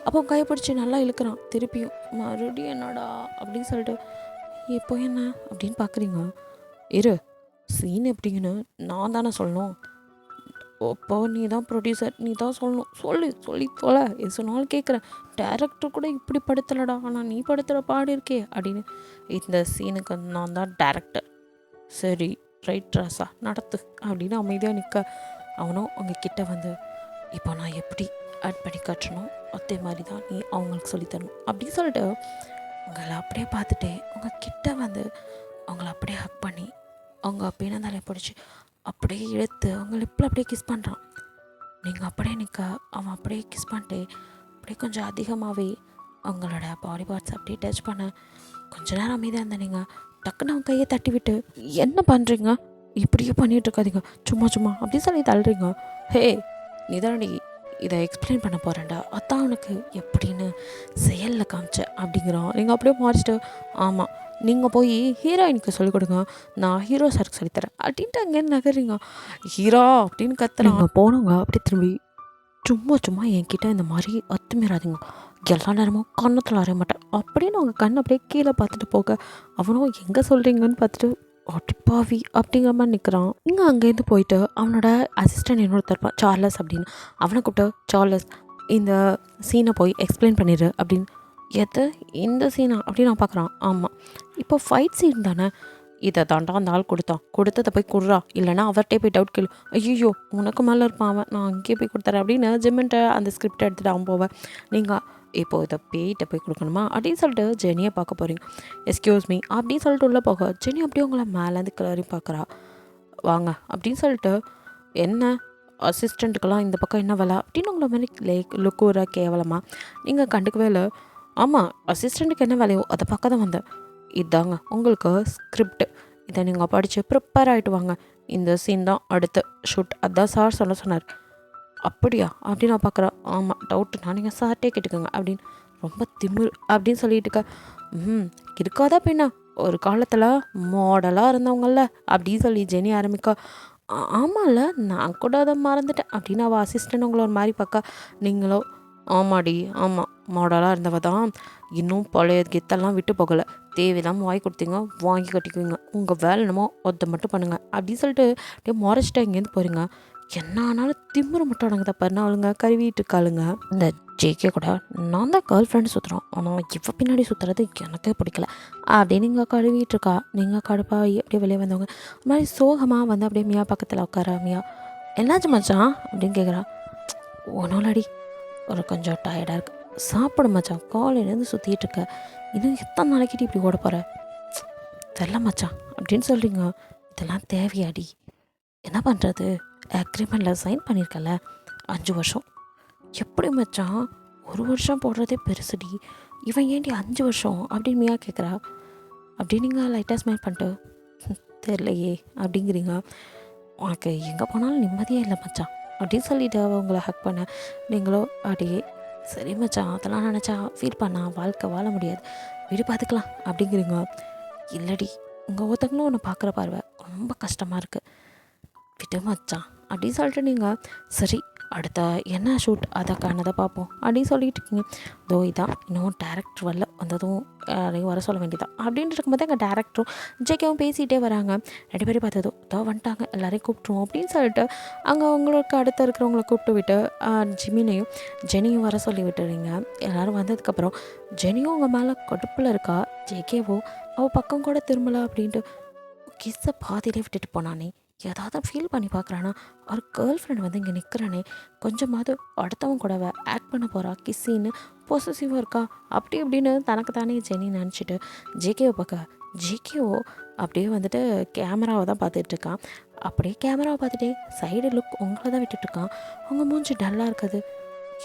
அப்போ கையை பிடிச்சி நல்லா இழுக்கிறான். திருப்பியும் மறுபடியும் என்னடா அப்படின்னு சொல்லிட்டு இப்போ என்ன அப்படின்னு பார்க்குறீங்க. இரு, சீன் எப்படிங்கன்னு நான் தானே சொல்லணும். அப்போ நீ தான் ப்ரொடியூசர், நீ தான் சொல்லணும். சொல்லி தொலை, எது சொன்னாலும் கேட்குறேன். டேரக்டர் கூட இப்படி படுத்தலடா, ஆனால் நீ படுத்துகிற பாடு இருக்கே அப்படின்னு. இந்த சீனுக்கு நான் தான் டேரக்டர். சரி ரைட் ராசா நடத்து அப்படின்னு அமைதியாக நிற்க அவனும் உங்ககிட்ட வந்து இப்போ நான் எப்படி ஆட் பண்ணி காட்டணும் அதே மாதிரி தான் நீ அவங்களுக்கு சொல்லித்தரணும் அப்படின்னு சொல்லிட்டு உங்களை அப்படியே பார்த்துட்டே உங்கள் கிட்ட வந்து அவங்கள அப்படியே ஹக் பண்ணி அவங்க பின்னந்தாலே பிடிச்சி அப்படியே இழுத்து அவங்க லிப்பில் அப்படியே கிஸ் பண்ணுறான். நீங்கள் அப்படியே நிற்க அவன் அப்படியே கிஸ் பண்ணிட்டு அப்படியே கொஞ்சம் அதிகமாகவே அவங்களோட பாடி பார்ட்ஸ் அப்படியே டச் பண்ண கொஞ்ச நேரம் அமைதியாக இருந்தேன். நீங்கள் டக்குன்னு அவன் கையை தட்டி விட்டு என்ன பண்ணுறீங்க, இப்படியே பண்ணிகிட்டு இருக்காதீங்க, சும்மா அப்படின்னு சொல்லி தள்ளுறீங்க. ஹே நீ தானடி இதை எக்ஸ்பிளைன் பண்ண போகிறேன்டா, அதான் அவனுக்கு எப்படின்னு செயலில் காமிச்ச அப்படிங்கிறான். நீங்கள் அப்படியே மாறிச்சிட்டு ஆமாம் நீங்கள் போய் ஹீரோயினுக்கு சொல்லிக் கொடுங்க, நான் ஹீரோ சாருக்கு சொல்லித்தரேன் அப்படின்ட்டு அங்கேருந்து நகர்றீங்க. ஹீரோ அப்படின்னு கத்துறாங்க. போனவங்க அப்படி திரும்பி சும்மா என்கிட்ட இந்த மாதிரி அத்துமீறாதீங்க, எல்லா நேரமும் கண்ணத்தில் அறைய மாட்டேன் அப்படின்னு அவங்க கண் அப்படியே கீழே பார்த்துட்டு போக அவனும் எங்கே சொல்கிறீங்கன்னு பார்த்துட்டு அடிப்பாவி அப்படிங்கிற மாதிரி நிற்கிறான். இங்கே அங்கேருந்து போயிட்டு அவனோட அசிஸ்டன்ட் இன்னொருத்தர் இருப்பான் சார்லஸ் அப்படின்னு, அவனை கூப்பிட்டு சார்லஸ் இந்த சீனை போய் எக்ஸ்பிளைன் பண்ணிடு அப்படின்னு. எது இந்த சீனா அப்படின்னு நான் பார்க்குறான். ஆமாம் இப்போ ஃபைட் சீன் தானே, இதை தாண்டா அந்த ஆள் கொடுத்ததை போய் கொடுறா, இல்லைனா அவர்கிட்டே போய் டவுட் கேளு. ஐயோ உனக்கு மேலே இருப்பான் அவன், நான் அங்கேயே போய் கொடுத்துறேன் அப்படின்னு ஜெமின்ட்ட அந்த ஸ்கிரிப்டை எடுத்துகிட்டு அவன் போவேன். நீங்கள் இப்போது இதை பேய்கிட்ட போய் கொடுக்கணுமா அப்படின்னு சொல்லிட்டு ஜெனியை பார்க்க போகிறீங்க. எஸ்கியூஸ் மீ அப்படின்னு சொல்லிட்டு உள்ளே போக ஜெனி அப்படியே உங்களை மேலேருந்து கிளறி பார்க்குறா. வாங்க அப்படின்னு சொல்லிட்டு என்ன அசிஸ்டண்ட்டுக்கெல்லாம் இந்த பக்கம் என்ன வேலை அப்படின்னு உங்களை மாதிரி லுக்கூர கேவலமாக நீங்கள் கண்டுக்கவே இல்லை. ஆமாம் அசிஸ்டண்ட்டுக்கு என்ன வேலையோ அதை பார்க்க தான் வந்தேன். இதாங்க உங்களுக்கு ஸ்கிரிப்ட், இதை நீங்கள் படித்து ப்ரிப்பேர் ஆகிட்டு வாங்க, இந்த சீன் தான் அடுத்த ஷூட், அதான் சார் சொன்னார். அப்படியா அப்படின்னு நான் பார்க்குறேன். ஆமாம் டவுட்டுனா நீங்கள் சார்ட்டே கேட்டுக்கோங்க அப்படின்னு ரொம்ப திமிர் அப்படின்னு சொல்லிட்டு இருக்க. இருக்காதா பின்னா ஒரு காலத்தில் மாடலாக இருந்தவங்கள அப்படின்னு சொல்லி ஜெனி ஆரம்பிக்க. ஆமாம்ல நான் கூட அதை மறந்துட்டேன் அப்படின்னு அவள் அசிஸ்டன்ட் உங்களை ஒரு மாதிரி பார்க்க. நீங்களோ ஆமாடி ஆமாம் மாடலாக இருந்தவ தான், இன்னும் பழைய கெத்தெல்லாம் விட்டு போகலை, தேவையில்லாமல் வாங்கி கொடுத்தீங்க வாங்கி கட்டிக்குவீங்க, உங்கள் வேலை என்னமோ ஒருத்த மட்டும் பண்ணுங்கள் அப்படின்னு சொல்லிட்டு அப்படியே முறைச்சிட்டு இங்கேருந்து போகிறீங்க. என்ன ஆனாலும் திமிரு மட்டும் அடங்குதா பாருன்னா அவளுங்க கருவிட்டு இருக்காளுங்க. இந்த ஜேகே கூட நான் தான் கேர்ள் ஃப்ரெண்டு சுற்றுறோம், ஆனால் இவ பின்னாடி சுற்றுறது எனக்கே பிடிக்கல அப்படின்னு இங்கே கழுவிட்டு இருக்கா. நீங்கள் கடுப்பாகி அப்படியே வெளியே வந்தவங்க ஒரு மாதிரி சோகமாக வந்து அப்படியே மியா பக்கத்தில் உட்கார. மியா என்னாச்சு மச்சான் அப்படின்னு கேட்குறா. ஒன்றும் அடி, ஒரு கொஞ்சம் டயர்டாக இருக்குது, சாப்பிட மச்சான், காலையிலேருந்து சுற்றிட்டு இருக்க, இன்னும் எத்தனை நாளைக்கிட்டு இப்படி ஓட போகிற, தெரில மச்சான் அப்படின்னு சொல்கிறீங்க. இதெல்லாம் தேவையாடி, என்ன பண்ணுறது, அக்ரிமெண்ட்டில் சைன் பண்ணியிருக்கல 5 வருஷம், எப்படி மச்சான் 1 வருஷம் போடுறதே பெருசுடி, இவன் ஏண்டி 5 வருஷம் அப்படின்னு மியா கேட்குறா. அப்படி நீங்கள் லைட்டாக ஸ்மைல் பண்ணிட்டு தெரிலையே அப்படிங்கிறீங்க. உனக்கு எங்கே போனாலும் நிம்மதியே இல்லை மச்சான் அப்படின்னு சொல்லிவிட்டு அவங்கள ஹக் பண்ண. நீங்களோ அப்படியே சரி மச்சான், அதெல்லாம் நினச்சா ஃபீல் பண்ணா வாழ்க்கை வாழ முடியாது, வீடு பார்த்துக்கலாம் அப்படிங்கிறீங்க. இல்லடி, உங்கள் ஒருத்தங்களும் ஒன்று பார்க்குற பார்வை ரொம்ப கஷ்டமாக இருக்குது, விட்டு மச்சான் அப்படின்னு சொல்லிட்டு நீங்கள் சரி அடுத்த என்ன ஷூட் அதற்கானதை பார்ப்போம் அப்படின்னு சொல்லிட்டு இருக்கீங்க. தோ இதான் இன்னும் டேரக்டர் வரல, வந்ததும் நீங்கள் வர சொல்ல வேண்டியதான் அப்படின்ட்டு இருக்கும்போது எங்கள் டேரக்டரும் ஜேகேவும் பேசிகிட்டே வராங்க. 2 பேரும் பார்த்ததும் இதோ வந்துட்டாங்க, எல்லோரையும் கூப்பிட்ருவோம் அப்படின்னு சொல்லிட்டு அங்கே அவங்களுக்கு அடுத்த இருக்கிறவங்கள கூப்பிட்டு விட்டு ஜிமினையும் ஜெனியும் வர சொல்லி விட்டுறீங்க. எல்லோரும் வந்ததுக்கப்புறம் ஜெனியும் உங்கள் மேலே கடுப்பில் இருக்கா. ஜேகேவோ அவள் பக்கம் கூட திரும்பலை அப்படின்ட்டு கிஸ்ஸை பாதியிலே விட்டுட்டு போனானே, ஏதாவது ஃபீல் பண்ணி பார்க்குறானா, ஒரு கேர்ள் ஃப்ரெண்ட் வந்து இங்கே நிற்கிறானே, கொஞ்சமாவது அடுத்தவன் கூட ஆக்ட் பண்ண போகிறா, கிஸ்ஸின்னு பொசசிவாக இருக்கா அப்படி இப்படின்னு தனக்கு தானே ஜெனி நினச்சிட்டு ஜேகேவை பார்க்க. ஜேகேவோ அப்படியே வந்துட்டு கேமராவை தான் பார்த்துட்ருக்கான். அப்படியே கேமராவை பார்த்துட்டே சைடு லுக் உங்களை தான் விட்டுட்ருக்கான். அவங்க மூஞ்சி டல்லாக இருக்குது.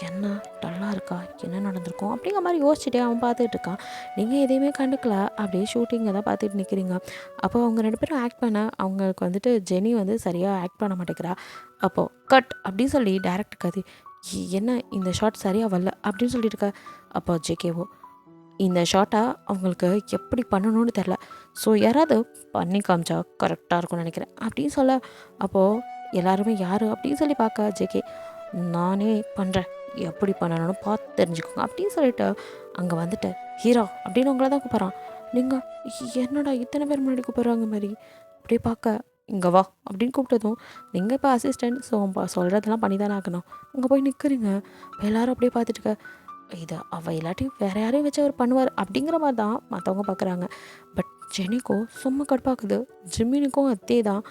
என்ன டல்லாக இருக்கா, என்ன நடந்திருக்கும் அப்படிங்கிற மாதிரி யோசிச்சுட்டே அவன் பார்த்துட்டு இருக்கான். நீங்கள் எதையுமே கண்டுக்கல, அப்படியே ஷூட்டிங்கை தான் பார்த்துட்டு நிற்கிறீங்க. அப்போ அவங்க 2 பேரும் ஆக்ட் பண்ண அவங்களுக்கு வந்துட்டு ஜெனி வந்து சரியாக ஆக்ட் பண்ண மாட்டேங்கிறா. அப்போது கட் அப்படின்னு சொல்லி டேரக்டர் கதி என்ன இந்த ஷாட் சரியாக வரல அப்படின்னு சொல்லிட்டு இருக்க. அப்போ ஜேகேவோ இந்த ஷார்ட்டை அவங்களுக்கு எப்படி பண்ணணும்னு தெரில, ஸோ யாராவது பண்ணி காமிச்சா கரெக்டாக இருக்கும்னு நினைக்கிறேன் அப்படின்னு சொல்ல. அப்போது எல்லாருமே யார் அப்படின்னு சொல்லி பார்க்க ஜேகே நானே பண்ணுறேன், எப்படி பண்ணணும்னு பார்த்து தெரிஞ்சுக்கோங்க அப்படின்னு சொல்லிட்டு அங்கே வந்துட்டு ஹீரோ அப்படின்னு உங்களை தான் கூப்பிட்றான். நீங்கள் என்னடா இத்தனை பேர் முன்னாடி கூப்பிட்றாங்க மாதிரி அப்படியே பார்க்க இங்கே வா அப்படின்னு கூப்பிட்டதும் நீங்கள் இப்போ அசிஸ்டன்ட், ஸோ சொல்கிறதெல்லாம் பண்ணி தானே ஆகணும். அங்கே போய் நிற்கிறீங்க. எல்லோரும் அப்படியே பார்த்துட்டு இருக்க. இதை அவள் இல்லாட்டியும் வேறு யாரையும் வச்சு அவர் பண்ணுவார் அப்படிங்கிற மாதிரி தான் மற்றவங்க பார்க்குறாங்க. பட் ஜெனிக்கும் சும்மா கடுப்பாக்குது, ஜிம்மினுக்கும் அதே தான்.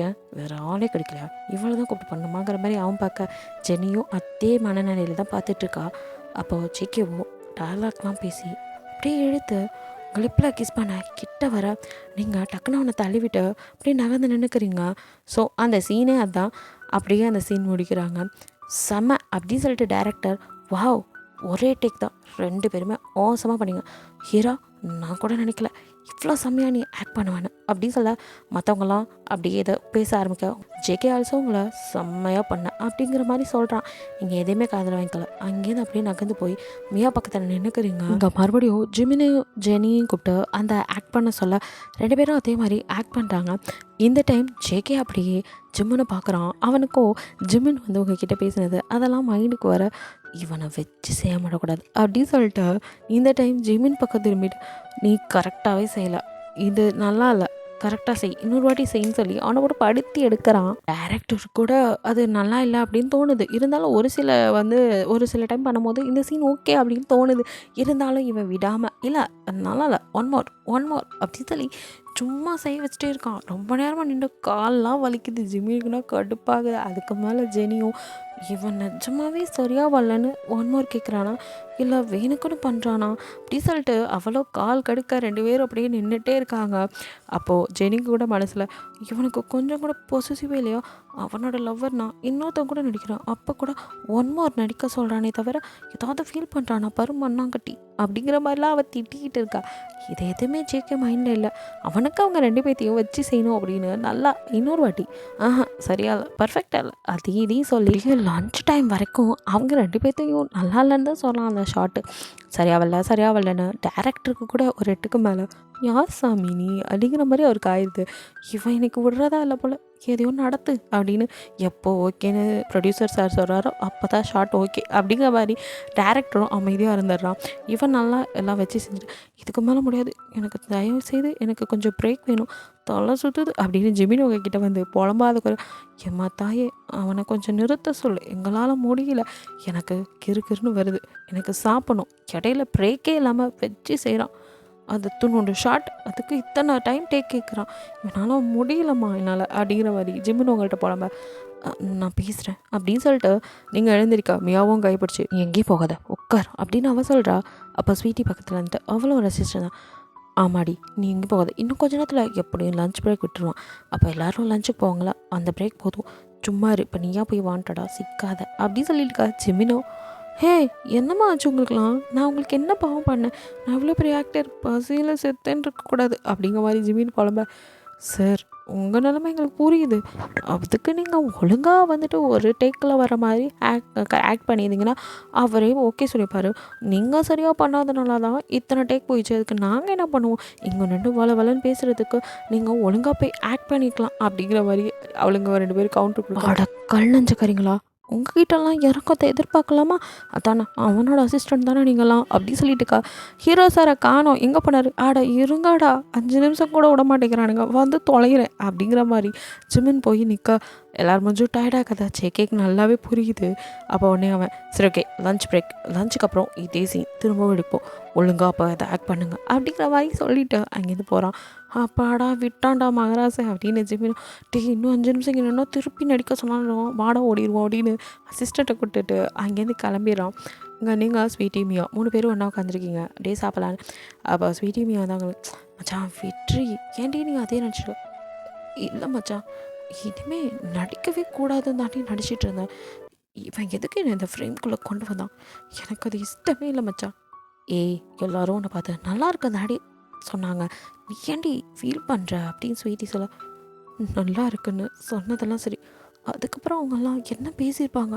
ஏன் வேறு ஆளே கிடைக்கலையா, இவ்வளோ தான் கூப்பிட்டு பண்ணுமாங்கிற மாதிரி அவன் பார்க்க. ஜெனியும் அதே மனநிலையில் தான் பார்த்துட்ருக்கா. அப்போது ஜேகேவோ டைலாக்லாம் பேசி அப்படியே இழுத்து லிப்பில் கிஸ் பண்ண கிட்ட வர நீங்கள் டக்குன்னு அவனை தள்ளிவிட்டு அப்படியே நகர்ந்து நின்றுக்கிறீங்க. ஸோ அந்த சீனே அதுதான். அப்படியே அந்த சீன் முடிக்கிறாங்க. செம்ம அப்படின்னு சொல்லிட்டு டேரக்டர் வாவ் ஒரே டேக் தான், 2 பேருமே மோசமாக பண்ணிங்க. ஹீரோ நான் கூட நினைக்கல இவ்வளோ செம்மையாக நீ ஆக்ட் பண்ணுவேன்னு அப்படின்னு சொல்ல. மற்றவங்களாம் அப்படியே இதை பேச ஆரம்பிக்க. ஜேகே ஆல்சோ உங்களை செம்மையாக பண்ண அப்படிங்கிற மாதிரி சொல்கிறான். நீங்கள் எதையுமே காதில் வாங்கிக்கல. அங்கேருந்து அப்படியே நகர்ந்து போய் மியா பக்கத்தில் நின்றுக்கிறீங்க. இங்கே மறுபடியும் ஜிமினையும் ஜெனியும் கூப்பிட்டு அந்த ஆக்ட் பண்ண சொல்ல 2 பேரும் அதே மாதிரி ஆக்ட் பண்ணுறாங்க. இந்த டைம் ஜேகே அப்படியே ஜிம்முன்னு பார்க்குறான். அவனுக்கோ ஜிம்மின் வந்து உங்ககிட்ட பேசினது அதெல்லாம் மைண்டுக்கு வர, இவனை வச்சு செய்ய மாட்டக்கூடாது அப்படின்னு சொல்லிட்டு இந்த டைம் ஜிம்மின் பக்கம் திரும்பிட்டு நீ கரெக்டாகவே செய்யலை, இது நல்லா இல்லை, கரெக்டாக செய், இன்னொரு வாட்டி செய்யின்னு சொல்லி அவனை கூட படுத்தி எடுக்கிறான். டேரக்டர் கூட அது நல்லா இல்லை அப்படின்னு தோணுது. இருந்தாலும் ஒரு சில டைம் பண்ணும்போது இந்த சீன் ஓகே அப்படின்னு தோணுது. இருந்தாலும் இவன் விடாமல் இல்லை நல்லா இல்லை, ஒன் மோர் அப்படின்னு சொல்லி சும்மா செய்ய வச்சுட்டே இருக்கான். ரொம்ப நேரமாக நின்று கால்லாம் வலிக்குது. ஜிம்மிக்குன்னா கடுப்பாகுது. அதுக்கு மேலே ஜெனியும் இவன் நிஜமாவே சரியாக வரலன்னு ஒன் மோர் கேட்குறானா இல்லை வேணுக்குன்னு பண்ணுறானா அப்படி சொல்லிட்டு அவ்வளோ கால் கடுக்க 2 பேரும் அப்படியே நின்றுட்டே இருக்காங்க. அப்போது ஜெனிக்கு கூட மனசில் இவனுக்கு கொஞ்சம் கூட பொசசிவே இல்லையா, அவனோட லவ்வர்னா இன்னொருத்தன் கூட நடிக்கிறான், அப்போ கூட ஒன் மோர் நடிக்க சொல்கிறானே தவிர ஏதாவது ஃபீல் பண்ணுறானா பரு மண்ணாங்கட்டி அப்படிங்கிற மாதிரிலாம் அவள் திட்டிக்கிட்டு இருக்கா. இது எதுவுமே ஜேகே மைண்டில் இல்லை. அவனுக்கு அவங்க 2 பேர்த்தையும் வச்சு செய்யணும் அப்படின்னு நல்லா இன்னொரு வாட்டி சரியா இல்லை, பர்ஃபெக்டாக இல்லை, அது இதையும் சொல்லி லன்ச் டைம் வரைக்கும் அவங்க 2 பேர்த்தையும் நல்லா இல்லைன்னு தான் சொல்லலாம். அந்த ஷாட்டு சரியாக வரலன்னு டேரக்டருக்கு கூட ஒரு 8க்கு மேலே யார் சாமி நீ அப்படிங்கிற மாதிரி அவருக்கு ஆயிடுது. இவன் எனக்கு விடுறதா இல்லை போல், எதையோ நடத்து அப்படின்னு எப்போ ஓகேன்னு ப்ரொடியூசர் சார் சொல்கிறாரோ அப்போ தான் ஷார்ட் ஓகே அப்படிங்கிற மாதிரி டேரக்டரும் அமைதியாக இருந்துடுறான். இவன் நல்லா எல்லாம் வச்சு செஞ்சுட்டு இதுக்கு மேலே முடியாது, எனக்கு தயவு செய்து எனக்கு கொஞ்சம் பிரேக் வேணும், தொலை சுற்றுது அப்படின்னு ஜெமினி உங்ககிட்ட வந்து புலம்பாத குறை. எம்மா தாயே, அவனை கொஞ்சம் நிறுத்த சொல்லு, எங்களால் முடியல, எனக்கு கிறுகிறுன்னு வருது, எனக்கு சாப்பிடணும், இடையில பிரேக்கே இல்லாமல் வச்சு செய்கிறான், அது துணுண்டு ஷார்ட், அதுக்கு இத்தனை டைம் டேக் கேட்குறான், என்னால் முடியலம்மா என்னால் அப்படிங்கிற மாதிரி ஜிம்முன்னு உங்கள்கிட்ட போலாம நான் பேசுகிறேன் அப்படின்னு சொல்லிட்டு நீங்கள் எழுந்திருக்கா மியாவும் கைப்பிடிச்சி எங்கேயும் போகாத உட்கார் அப்படின்னு அவள் சொல்கிறா. அப்போ ஸ்வீட்டி பக்கத்தில் இருந்துட்டு அவ்வளோ ரசிச்சு தான், ஆமாடி நீ எங்கேயும் போகாத, இன்னும் கொஞ்ச நேரத்தில் எப்படியும் லஞ்ச் பிரேக் விட்டுருவான், அப்போ எல்லோரும் லஞ்சுக்கு போவாங்களா, அந்த பிரேக் போதும், சும்மா இரு, இப்போ நீயா போய் வாண்டடா சிக்காத அப்படின்னு சொல்லிட்டுக்கா ஜெமினோ. ஹே என்னம்மா ஆச்சு உங்களுக்குலாம், நான் உங்களுக்கு என்ன பாவம் பண்ணேன், நான் இவ்வளோ பெரிய ஆக்டர் பசியில் செத்தேன்னு இருக்கக்கூடாது அப்படிங்கிற மாதிரி ஜிமின்னு புலம்ப. சார் உங்கள் நிலைமை எங்களுக்கு புரியுது, அதுக்கு நீங்கள் ஒழுங்காக வந்துட்டு ஒரு டேக்கில் வர மாதிரி ஆக்ட் பண்ணியிருந்தீங்கன்னா அவரே ஓகே சொல்லிப்பார், நீங்கள் சரியாக பண்ணாதனால தான் இத்தனை டேக் போயிடுச்சு, அதுக்கு நாங்கள் என்ன பண்ணுவோம், இங்கே நின்று வளன்னு பேசுகிறதுக்கு நீங்கள் ஒழுங்காக போய் ஆக்ட் பண்ணிக்கலாம் அப்படிங்கிற மாதிரி அவளுங்க 2 பேரும் கவுண்டர் கொடுக்க. அட கல் நஞ்சக்காரங்களா, உங்ககிட்டலாம் இறக்கத்தை எதிர்பார்க்கலாமா, அதானே அவனோட அசிஸ்டண்ட் தானே நீங்களாம் அப்படி சொல்லிட்டுக்கா. ஹீரோ சாரை காணோம், எங்கே போனார், ஆடா இருங்காடா 5 நிமிஷம் கூட விட மாட்டேங்கிறானுங்க, வந்து தொலைகிறேன் அப்படிங்கிற மாதிரி ஜிமின் போய் நிற்க. எல்லோரும் கொஞ்சம் டயர்டாக கதை ஜேகேக்கு நல்லாவே புரியுது. அப்போ உடனே அவன் சரி ஓகே லஞ்ச் பிரேக், லஞ்சுக்கு அப்புறம் இதே சீன் திரும்பவும் எடுப்போம், ஒழுங்காக அப்போ அதை ஆக்ட் பண்ணுங்க அப்படிங்கிற மாதிரி சொல்லிவிட்டு அங்கேருந்து போகிறான். அப்பாடா விட்டான்டா மகராசை அப்படின்னு ஜிமின், இன்னும் 5 நிமிஷம் என்னென்னா திருப்பி நடிக்க சொன்னாலும் வாடா ஓடிடுவோம் அப்படின்னு அசிஸ்டண்ட்டை கூப்பிட்டுட்டு அங்கேருந்து கிளம்பிடுறான். இங்கே நீங்கள் ஸ்வீட்டி மியா 3 பேரும் ஒன்றா உட்காந்துருக்கீங்க அப்படியே சாப்பிட்லான்னு. அப்போ ஸ்வீட்டி மியா தாங்க, மச்சான் வெற்றி ஏன்டி நீங்கள் அதே நினச்சிட்டு, இல்லை மச்சான் இனிமேல் நடிக்கவே கூடாதுன்னு தாண்டி நடிச்சிட்டு இருந்தேன், இவன் எதுக்கு என்ன இந்த ஃப்ரேம்குள்ளே கொண்டு வந்தான், எனக்கு அது இஷ்டமே இல்லை மச்சான். ஏய் எல்லோரும் உன்னை பார்த்து நல்லா இருக்க தாடி சொன்னாங்க, நீ ஏன்டி ஃபீல் பண்ணுற அப்படின்னு ஸ்வீட்டி சொல்ல. நல்லா இருக்குன்னு சொன்னதெல்லாம் சரி, அதுக்கப்புறம் அவங்கெல்லாம் என்ன பேசியிருப்பாங்க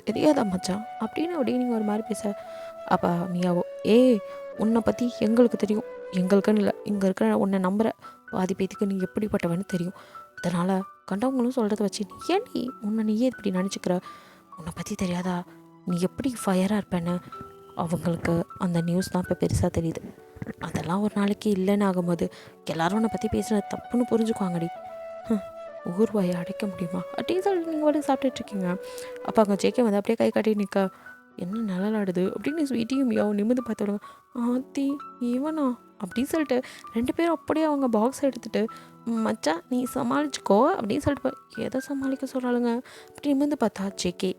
தெரியாதா மச்சான் அப்படின்னு அப்படியே நீங்கள் ஒரு மாதிரி பேச. அப்போ மியாவோ உன்னை பற்றி எங்களுக்கு தெரியும், எங்களுக்குன்னு இல்லை இங்கே இருக்கிற உன்னை நம்புகிற பாதி பேத்துக்கு நீ எப்படிப்பட்டவன்னு தெரியும், அதனால் கண்டவங்களும் சொல்கிறத வச்சு நீ ஏன்டி உன்னை நீயே இப்படி நினச்சிக்கிற, உன்னை பற்றி தெரியாதா, நீ எப்படி ஃபயராக இருப்பேன்னு அவங்களுக்கு அந்த நியூஸ் தான் இப்போ பெருசாக தெரியுது, அதெல்லாம் ஒரு நாளைக்கு இல்லைன்னு ஆகும்போது எல்லோரும் உன்னை பற்றி பேசுகிறது தப்புன்னு புரிஞ்சுக்குவாங்கடி, ஊர்வாயை அடைக்க முடியுமா அப்படின்னு சொல்லி நீங்கள் வந்து சாப்பிட்டுட்ருக்கீங்க. அப்போ அங்கே ஜேகே வந்து அப்படியே கை காட்டி நிற்க, என்ன நல்லாடுது அப்படின்னு ஸ்வீட்டியும் மியாவும் நிமிந்து பார்த்துடுங்க. ஆத்தி இவனா அப்படின்னு சொல்லிட்டு 2 பேரும் அப்படியே அவங்க பாக்ஸ் எடுத்துகிட்டு மச்சான் நீ சமாளிச்சுக்கோ அப்படின்னு சொல்லிட்டு எதை சமாளிக்க சொல்கிறாளுங்க அப்படி நிமிந்து பார்த்தா ஜேகே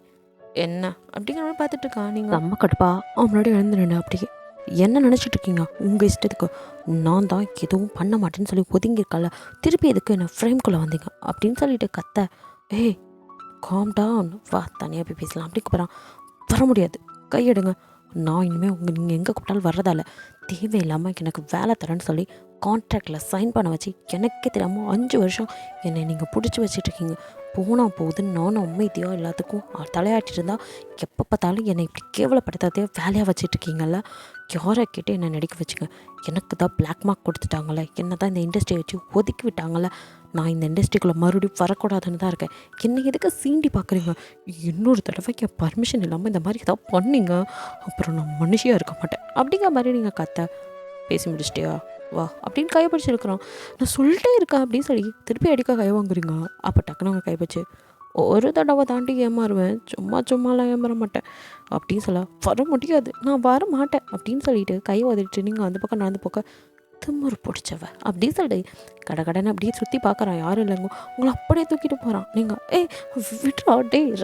என்ன அப்படிங்கிற மாதிரி பார்த்துட்டு இருக்கான். நீங்கள் அம்மா கடுப்பா அவன் முன்னாடி எழுந்துருண்டு அப்படியே என்ன நினச்சிட்டு இருக்கீங்க, உங்கள் இஷ்டத்துக்கு நான் தான் எதுவும் பண்ண மாட்டேன்னு சொல்லி ஒதுங்கியிருக்கல, திருப்பி எதுக்கு என்ன ஃப்ரேம்குள்ளே வந்தீங்க அப்படின்னு சொல்லிட்டு கத்த. காம் டவுன், வா தனியாக போய் பேசலாம் அப்படி கூப்பிட்றான். வர முடியாது, கையெடுங்க, நான் இனிமேல் நீங்கள் எங்கே கூப்பிட்டாலும் வர்றதால தேவையில்லாமல் எனக்கு வேலை தரேன்னு சொல்லி கான்ட்ராக்டில் சைன் பண்ண வச்சு எனக்கே தெரியாமல் 5 வருஷம் என்னை நீங்கள் பிடிச்சி வச்சிட்ருக்கீங்க, போனால் போகுதுன்னு நானும் அமைதியாக எல்லாத்துக்கும் தலையாட்டிட்டு இருந்தால் எப்போ பார்த்தாலும் என்னை இப்படி கேவலப்படுத்தாதே வேலையாக வச்சிட்ருக்கீங்கல்ல, யாரை கேட்டு என்னை நடிக்க வச்சுங்க, எனக்கு தான் பிளாக் மார்க் கொடுத்துட்டாங்களே, என்ன தான் இந்த இண்டஸ்ட்ரியை வச்சு ஒதுக்கி விட்டாங்களே, நான் இந்த இண்டஸ்ட்ரிக்குள்ளே மறுபடியும் வரக்கூடாதுன்னு தான் இருக்கேன், என்னை எதுக்கு சீண்டி பார்க்குறீங்க, இன்னொரு தடவைக்கு பர்மிஷன் இல்லாமல் இந்த மாதிரி ஏதாவது பண்ணிங்க அப்புறம் நான் மனுஷியாக இருக்க மாட்டேன் அப்படிங்கிற மாதிரி நீங்கள் கத்த. பேசி முடிச்சிட்டியா வா அப்படின்னு கைப்பிடிச்சிருக்கிறோம், நான் சொல்லிட்டே இருக்கேன் அப்படின்னு சொல்லி திருப்பி அடிக்க கை வாங்குறீங்க. அப்போ டக்குன்னு அவங்க கைப்பிடிச்சு ஒரு தடவை தாண்டி ஏமாறுவேன், சும்மாலாம் ஏமாற மாட்டேன் அப்படின்னு சொல்ல. வர முடியாது, நான் வர மாட்டேன் அப்படின்னு சொல்லிட்டு கை உதறிட்டு நீங்கள் அந்த பக்கம் நடந்து போக்க திமுரு பிடிச்சவ அப்படின்னு சொல்லி கடைன்னு அப்படியே சுற்றி பார்க்குறான், யாரும் இல்லைங்க, உங்களை அப்படியே தூக்கிட்டு போகிறான். நீங்கள் விட்டுறா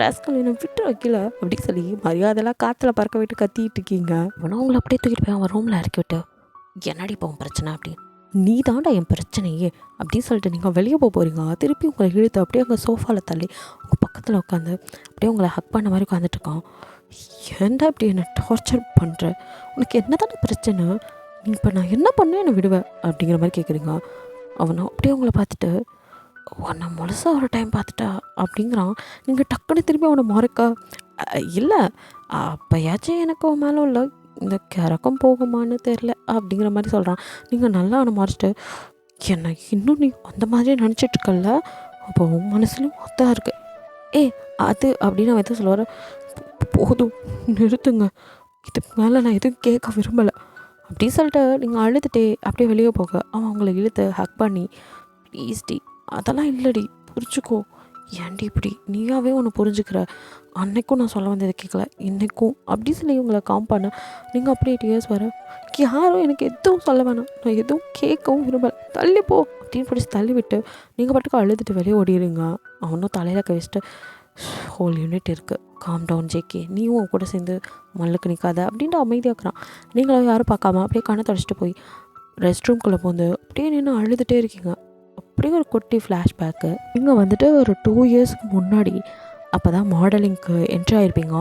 ராஸ்கல் என்ன விட்டு வைக்கல அப்படின்னு சொல்லி மரியாதைலாம் காற்றுல பறக்க விட்டு கத்திட்டு இருக்கீங்க. ஆனால் உங்களை அப்படியே தூக்கிட்டு போய் அவன் ரூமில் இறக்கி விட்டு என்னடி போகும் பிரச்சனை அப்படின்னு, நீ தாண்டா என் பிரச்சனையே அப்படின்னு சொல்லிட்டு நீங்கள் வெளியே போகிறீங்க. திருப்பி உங்களை இழுத்து அப்படியே அங்கே சோஃபாவில் தள்ளி உங்கள் பக்கத்தில் உட்காந்து அப்படியே உங்களை ஹக் பண்ண மாதிரி உட்காந்துட்ருக்கான். ஏன்டா இப்படி என்னை டார்ச்சர் பண்ணுற, உனக்கு என்ன தானே பிரச்சனை, நீ இப்போ நான் என்ன பண்ணேன் என்னை விடுவேன் அப்படிங்கிற மாதிரி கேட்குறீங்க. அவனை அப்படியே உங்களை பார்த்துட்டு உன்னை முழுசாக ஒரு டைம் பார்த்துட்டா அப்படிங்கிறான். நீங்கள் டக்குன்னு திரும்பி அவனை மறக்கா இல்லை, அப்போயாச்சும் எனக்கு அவன் மேலே உள்ள இந்த கிறக்கம் போகுமான்னு தெரில அப்படிங்கிற மாதிரி சொல்கிறான். நீங்கள் நல்லா அவனை மறைச்சிட்டு என்ன இன்னும் நீ அந்த மாதிரியே நினச்சிட்ருக்கல, அப்போ உன் மனசுலையும் ஒத்தா இருக்கு. ஏ அது அப்படின்னு அவன் எதுவும் சொல்லுவார். போதும், நிறுத்துங்க, இதுக்கு மேலே நான் எதுவும் கேட்க விரும்பலை அப்படின்னு சொல்லிட்டு நீங்கள் அழுதுகிட்டே அப்படியே வெளியே போக அவன் அவங்கள இழுத்து ஹக் பண்ணி, ப்ளீஸ் டி, அதெல்லாம் இல்லடி, புரிஞ்சுக்கோ, ஏன்டி இப்படி நீயாவே ஒன்று புரிஞ்சுக்கிற, அன்னைக்கும் நான் சொல்ல வந்ததை கேட்கல, இன்றைக்கும் அப்படி சொல்லி உங்களை காம் பண்ண நீங்கள் அப்படியே டியர்ஸ் வர, யாரும் எனக்கு எதுவும் சொல்ல வேணாம், நான் எதுவும் கேட்கவும் விரும்பலை, தள்ளி போ அப்படின்னு பிடிச்சி தள்ளி விட்டு நீங்கள் பாட்டுக்கு அழுதுட்டு வெளியே ஓடிடுங்க. அவனும் தலையில் கழிச்சிட்டு, ஹோல் யூனிட் இருக்குது, காம் டவுன் ஜேகே, நீயும் உன் கூட சேர்ந்து மல்லுக்கு நிற்காத அப்படின்ட்டு அமைதியாக்குறான். நீங்களும் யாரும் பார்க்காம அப்படியே கண்ணை தொடச்சிட்டு போய் ரெஸ்ட் ரூம்குள்ளே போந்து அப்படியே நின்று அழுதுகிட்டே இருக்கீங்க. அப்படியே ஒரு குட்டி ஃப்ளாஷ்பேக்கு. நீங்கள் வந்துட்டு ஒரு 2 இயர்ஸ்க்கு முன்னாடி அப்போ தான் மாடலிங்க்கு என்ட்ரி ஆகிருப்பீங்க.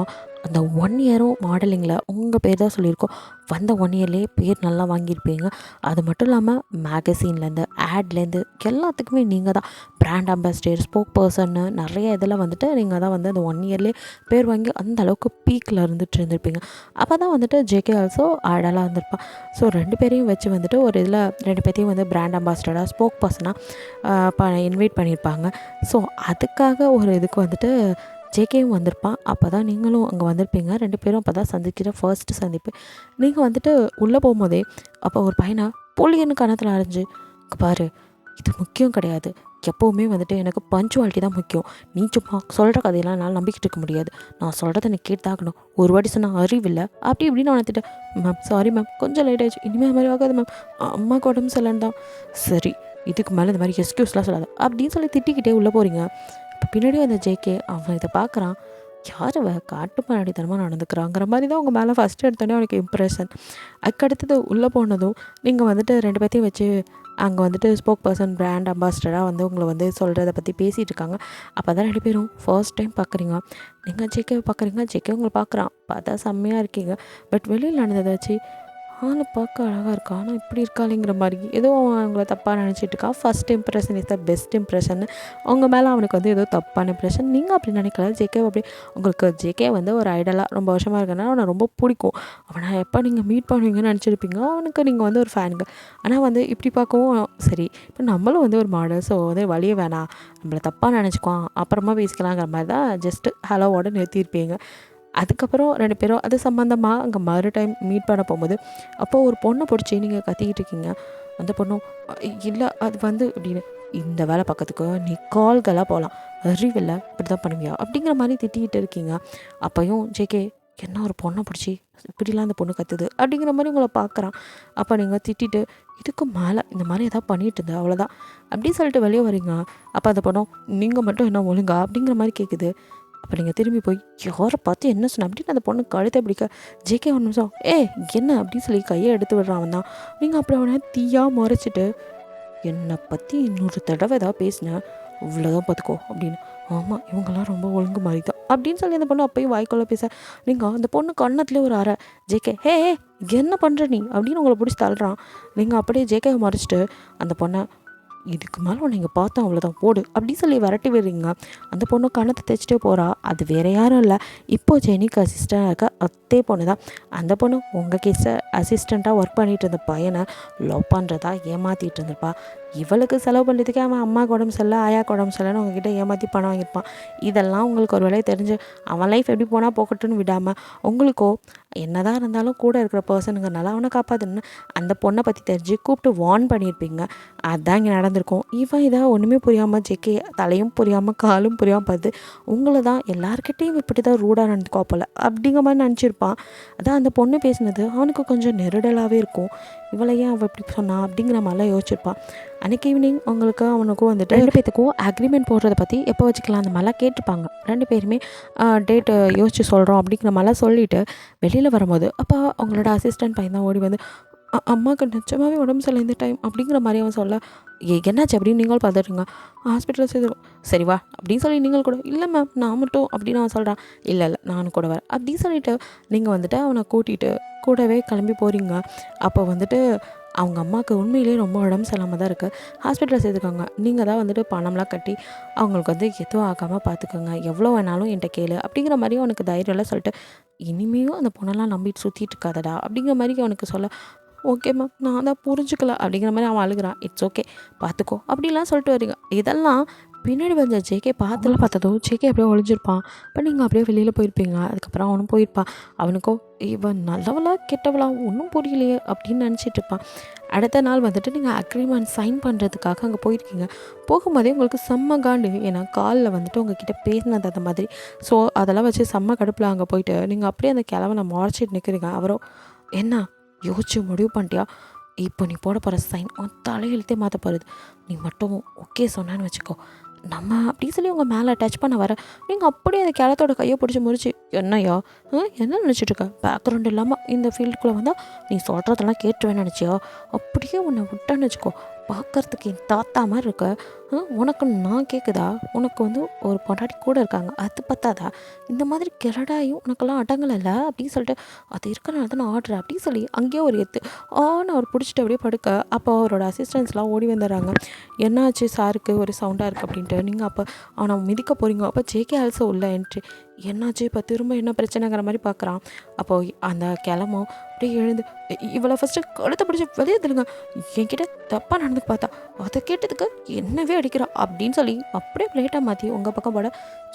அந்த 1 இயரும் மாடலிங்கில் உங்கள் பேர் தான் சொல்லியிருக்கோம். வந்த 1 இயர்லேயே பேர் நல்லா வாங்கியிருப்பீங்க. அது மட்டும் இல்லாமல் மேகசின்லேருந்து ஆட்லேருந்து எல்லாத்துக்குமே நீங்கள் தான் பிராண்ட் அம்பாசிடர், ஸ்போக் பர்சன்னு நிறைய இதில் வந்துட்டு நீங்கள் தான் வந்து அந்த 1 இயர்லேயே பேர் வாங்கி அந்த அளவுக்கு பீக்கில் இருந்துட்டு இருந்திருப்பீங்க. அப்போ தான் வந்துட்டு ஜேகே ஆல்சோ ஆடலாக இருந்திருப்பான். ஸோ 2 பேரையும் வச்சு வந்துட்டு ஒரு இதில் 2 பேர்த்தையும் வந்து பிராண்ட் அம்பாசிடராக, ஸ்போக் பர்சனாக இன்வைட் பண்ணியிருப்பாங்க. ஸோ அதுக்காக ஒரு இதுக்கு வந்துட்டு ஜேகேயும் வந்திருப்பான். அப்போ தான் நீங்களும் அங்கே வந்திருப்பீங்க. 2 பேரும் அப்போ தான் சந்திக்கிற ஃபர்ஸ்ட்டு சந்திப்பு. நீங்கள் வந்துட்டு உள்ளே போகும்போதே அப்போ ஒரு பையனை பொலியன்னு கணத்தில் அரைஞ்சு, பாரு, இது முக்கியம் கிடையாது, எப்போவுமே வந்துட்டு எனக்கு பஞ்சுவாலிட்டி தான் முக்கியம், நீ சும்மா சொல்கிற கதையெல்லாம் என்னால் நம்பிக்கிட்டு இருக்க முடியாது, நான் சொல்கிறத நீ கேட்டாகணும், ஒரு வாட்டி சொன்னால் அறிவில்லை அப்படி இப்படின்னு நான் வந்துட்டு, மேம் சாரி மேம், கொஞ்சம் லேட் ஆகிடுச்சு, இனிமேல் மாதிரி ஆகாது மேம், அம்மாவுக்கு உடம்பு சரியில்லைன்னு தான். சரி, இதுக்கு மேலே இந்த மாதிரி எக்ஸ்கியூஸ்லாம் சொல்லாத அப்படின்னு சொல்லி திட்டிக்கிட்டே உள்ளே போகிறீங்க. இப்போ பின்னாடி வந்த ஜேகே அவன் இதை பார்க்குறான். யார் அவ காட்டு மாடித்தனமாக நடந்துக்கிறாங்கிற மாதிரி தான் உங்கள் மேலே ஃபஸ்ட்டு எடுத்தோடனே அவனுக்கு இம்ப்ரெஷன். அதுக்கடுத்தது உள்ளே போனதும் நீங்கள் வந்துட்டு 2 பேர்த்தையும் வச்சு அங்கே வந்துட்டு ஸ்போக் பர்சன், பிராண்ட் அம்பாசிடராக வந்து உங்களை வந்து சொல்கிறத பற்றி பேசிகிட்டு இருக்காங்க. அப்போ தான் 2 பேரும் ஃபர்ஸ்ட் டைம் பார்க்குறீங்க. நீங்கள் ஜேகேவை பார்க்குறீங்க, ஜேகே உங்களை பார்க்குறான். பார்த்தா செம்மையாக இருக்கீங்க. பட் வெளியில் நடந்ததை வச்சு, ஆளை பார்க்க அழகாக இருக்கா, ஆனால் இப்படி இருக்காளிங்கிற மாதிரி ஏதோ அவங்கள தப்பாக நினச்சிட்டு இருக்கான். First impression is the best impression. அவங்க மேலே அவனுக்கு வந்து ஏதோ தப்பான இம்ப்ரெஷன். நீங்கள் அப்படி நினைக்கல. ஜேகே அப்படி உங்களுக்கு ஜேகே வந்து ஒரு ஐடலாக ரொம்ப வருஷமாக இருக்கனால அவனை ரொம்ப பிடிக்கும். அவனை எப்போ நீங்கள் மீட் பண்ணுவீங்கன்னு நினச்சிருப்பீங்க. அவனுக்கு நீங்கள் வந்து ஒரு ஃபேனுங்க. ஆனால் வந்து இப்படி பார்க்கவும் சரி, இப்போ நம்மளும் வந்து ஒரு மாடல், ஸோ வந்து வழியே வேணாம், நம்மளை தப்பாக நினச்சிக்குவான், அப்புறமா பேசிக்கலாங்கிற மாதிரி தான் ஜஸ்ட்டு ஹலோவோடு நிறுத்தியிருப்பீங்க. அதுக்கப்புறம் 2 பேரும் அது சம்மந்தமாக அங்கே மறு டைம் மீட் பண்ண போகும்போது அப்போது ஒரு பொண்ணை பிடிச்சி நீங்கள் கத்திக்கிட்டு இருக்கீங்க. அந்த பொண்ணும் இல்லை அது வந்து அப்படின்னு, இந்த வேலை பக்கத்துக்கு நீ கால்களாக போகலாம், அறிவில்லை, இப்படி தான் பண்ணுவியா அப்படிங்கிற மாதிரி திட்டிக்கிட்டு இருக்கீங்க. அப்போயும் ஜேகே என்ன ஒரு பொண்ணை பிடிச்சி இப்படிலாம் அந்த பொண்ணு கத்துது அப்படிங்கிற மாதிரி உங்களை பார்க்குறான். அப்போ நீங்கள் திட்டிட்டு இதுக்கு மேலே இந்த மாதிரி எதாவது பண்ணிகிட்டு இருந்தேன் அவ்வளோதான் அப்படின்னு சொல்லிட்டு வெளியே வரீங்க. அப்போ அந்த பொண்ணும் நீங்கள் மட்டும் என்ன ஒழுங்கா அப்படிங்கிற மாதிரி கேட்குது. அப்போ நீங்கள் திரும்பி போய் யாரை பார்த்து என்ன சொன்ன அப்படின்னு அந்த பொண்ணு கழுத்தை பிடிக்க, ஜேகே ஒரு நிமிஷம் என்ன அப்படின்னு சொல்லி கையை எடுத்து விடுறான். அவன் தான் நீங்கள் அப்படி அவனை தீயாக முறைச்சிட்டு, என்னை பற்றி இன்னொரு தடவை ஏதாவது பேசினேன் இவ்வளோதான் பார்த்துக்கோ அப்படின்னு. ஆமாம், இவங்கெல்லாம் ரொம்ப ஒழுங்கு மாதிரி தான் அப்படின்னு சொல்லி அந்த பொண்ணு அப்போயும் வாய்க்குள்ள பேச, நீங்கள் அந்த பொண்ணு கண்ணத்துலேயே ஒரு அரை, ஜேகே ஹே என்ன பண்ணுற நீ அப்படின்னு உங்களை பிடிச்சி தள்ளுறான். நீங்கள் அப்படியே ஜேகேவை மறைச்சிட்டு அந்த பொண்ணை, இதுக்கு மேலே உன்னை இங்கே பார்த்தோம் அவ்வளோதான் போடு அப்படின்னு சொல்லி விரட்டி விடுறீங்க. அந்த பொண்ணு கணத்தை தைச்சிட்டே போகிறா. அது வேறு யாரும் இல்லை, இப்போது ஜெனிக்கு அசிஸ்டண்டாக இருக்க அதே பொண்ணு தான். அந்த பொண்ணு உங்கள் கேஸை அசிஸ்டண்ட்டாக ஒர்க் பண்ணிகிட்டு இருந்த பையனை லவ் பண்ணுறதா ஏமாற்றிட்டு இருந்திருப்பா. இவளுக்கு செலவு பண்ணுறதுக்கே அவன் அம்மாவுக்கு உடம்பு சரியில்லை, ஆயாவுக்கு உடம்பு சரியில்லைன்னு உங்ககிட்ட ஏமாற்றி பணம் வாங்கியிருப்பான். இதெல்லாம் உங்களுக்கு ஒரு வேலையை தெரிஞ்சு அவன் லைஃப் எப்படி போனால் போக்கட்டுன்னு விடாமல் உங்களுக்கோ என்னதான் இருந்தாலும் கூட இருக்கிற பர்சனுங்கிறனால அவனை காப்பாற்றணுன்னு அந்த பொண்ணை பற்றி தெரிஞ்சு கூப்பிட்டு வார்ன் பண்ணியிருப்பீங்க. அதுதான் இங்கே நடந்திருக்கும். இவன் இதை ஒன்றுமே புரியாமல் ஜேகே தலையும் புரியாமல் காலும் புரியாமல் பார்த்து உங்களை தான் எல்லாருக்கிட்டையும் இப்படி தான் ரூடாக நடந்துக்கோ போல் அப்படிங்கிற மாதிரி நினச்சிருப்பான். அதான் அந்த பொண்ணு பேசினது அவனுக்கு கொஞ்சம் நெருடலாகவே இருக்கும். இவளை ஏன் அவள் இப்படி சொன்னான் அப்படிங்கிற மாதிரிலாம் யோசிச்சிருப்பான். அன்றைக்கி ஈவினிங் அவனுக்கும் வந்துட்டு 2 பேத்துக்கும் அக்ரிமெண்ட் போடுறத பற்றி எப்போ வச்சுக்கலாம் அந்த மாதிரிலாம் கேட்டுப்பாங்க. 2 பேருமே டேட்டு யோசிச்சு சொல்கிறோம் அப்படிங்கிற மாதிரிலாம் சொல்லிவிட்டு வெளியில் வரும்போது அப்போ அவங்களோட அசிஸ்டன்ட் பையன் தான் ஓடி வந்து, அம்மாவுக்கு நிச்சயமாகவே உடம்பு சரியில்லை இந்த டைம் அப்படிங்கிற மாதிரி அவன் சொல்ல, என்னாச்சு அப்படின்னு நீங்களும் பார்த்துட்டுருங்க, ஹாஸ்பிட்டலில் சேர்த்துருவோம், சரி வா அப்படின்னு சொல்லி நீங்கள் கூட, இல்லை மேம் நான் மட்டும் அப்படின்னு அவன் சொல்கிறான். இல்லை நானும் கூட வரேன் அப்படின்னு சொல்லிவிட்டு நீங்கள் வந்துட்டு அவனை கூட்டிகிட்டு கூடவே கிளம்பி போகிறீங்க. அப்போ வந்துட்டு அவங்க அம்மாவுக்கு உண்மையிலேயே ரொம்ப உடம்பு சரியில்லாமல் தான் இருக்குது, ஹாஸ்பிட்டலில் சேர்த்துக்கோங்க, நீங்கள் தான் வந்துட்டு பணம்லாம் கட்டி அவங்களுக்கு வந்து எதுவும் ஆகாமல் பார்த்துக்கோங்க, எவ்வளோ வேணாலும் என்கிட்ட கேளு அப்படிங்கிற மாதிரி அவனுக்கு தைரியம்லாம் சொல்லிட்டு, இனிமேலும் அந்த பொண்ணெல்லாம் நம்பிட்டு சுற்றிட்டு இருக்காதடா அப்படிங்கிற மாதிரி அவனுக்கு சொல்ல, ஓகே மேம் நான் தான் புரிஞ்சுக்கல அப்படிங்கிற மாதிரி அவன் அழுகிறான். இட்ஸ் ஓகே பார்த்துக்கோ அப்படிலாம் சொல்லிட்டு வரீங்க. இதெல்லாம் பின்னாடி வந்த ஜேகே பார்த்துலாம் பார்த்ததோ ஜேகே அப்படியே ஒளிஞ்சிருப்பான். இப்போ நீங்கள் அப்படியே வெளியில் போயிருப்பீங்க. அதுக்கப்புறம் அவனும் போயிருப்பான். அவனுக்கோ இவன் நல்லவளா கெட்டவளா ஒன்றும் புரியலையே அப்படின்னு நினச்சிட்டு இருப்பான். அடுத்த நாள் வந்துட்டு நீங்கள் அக்ரிமெண்ட் சைன் பண்ணுறதுக்காக அங்கே போயிருக்கீங்க. போகும்போதே உங்களுக்கு செம்ம காண்டு. ஏன்னா காலில் வந்துட்டு உங்ககிட்ட பேசினது அந்த மாதிரி. ஸோ அதெல்லாம் வச்சு செம்ம கடுப்பில் அங்கே போயிட்டு நீங்கள் அப்படியே அந்த கிழவனை முறைச்சிட்டு நிற்கிறீங்க. அவரோ என்ன யோசிச்சு முடிவு பண்ணிட்டியா? இப்போ நீ போட போகிற சைன் உன் தலையெழுத்தே மாற்ற போகிறது. நீ மட்டும் ஓகே சொன்னான்னு வச்சுக்கோ, நம்ம அப்படி சொல்லி உங்கள் மேலே டச் பண்ண வர நீங்கள் அப்படியே அந்த கிழத்தோட கையை பிடிச்சி முறிச்சு என்னையா என்ன நினச்சிட்ருக்க? பேக்ரவுண்ட் இல்லாமல் இந்த ஃபீல்டுக்குள்ளே வந்தால் நீ சொல்கிறதெல்லாம் கேட்டுருவேன்னு நினச்சியா? அப்படியே உன்னை விட்டான்னு வச்சுக்கோ, பார்க்குறதுக்கு என் தாத்தா மாதிரி இருக்க. உனக்கு நான் கேட்குதா? உனக்கு வந்து ஒரு பொண்டாட்டி கூட இருக்காங்க, அது பத்தாதா? இந்த மாதிரி கிரடாயும் உனக்கெல்லாம் அடங்கலைல்ல அப்படின்னு சொல்லிட்டு அது இருக்கிறனால தான் நான் ஆர்டர் அப்படின்னு சொல்லி அங்கேயே ஒரு எத்து அவர் பிடிச்சிட்டு அப்படியே படுக்க. அப்போ அவரோட அசிஸ்டன்ஸ்லாம் ஓடி வந்துடுறாங்க. என்னாச்சு சாருக்கு ஒரு சவுண்டாக இருக்குது அப்படின்ட்டு. நீங்கள் அப்போ அவனை மிதிக்க போகிறீங்க. அப்போ ஜேகே ஆல்சோ உள்ள என்ட்ரி. என்னாச்சு இப்போ திரும்ப என்ன பிரச்சனைங்கிற மாதிரி பார்க்குறான். அப்போது அந்த கிளம்பும் அப்படியே எழுந்து இவளை ஃபஸ்ட்டு கழுத்தை பிடிச்சி வெளியே தருங்க, என்கிட்ட தப்பாக நடந்துக்கு பார்த்தா அதை கேட்டதுக்கு என்னவே அடிக்கிறா அப்படின்னு சொல்லி அப்படியே பிளேட்டாக மாற்றி உங்கள் பக்கம் போட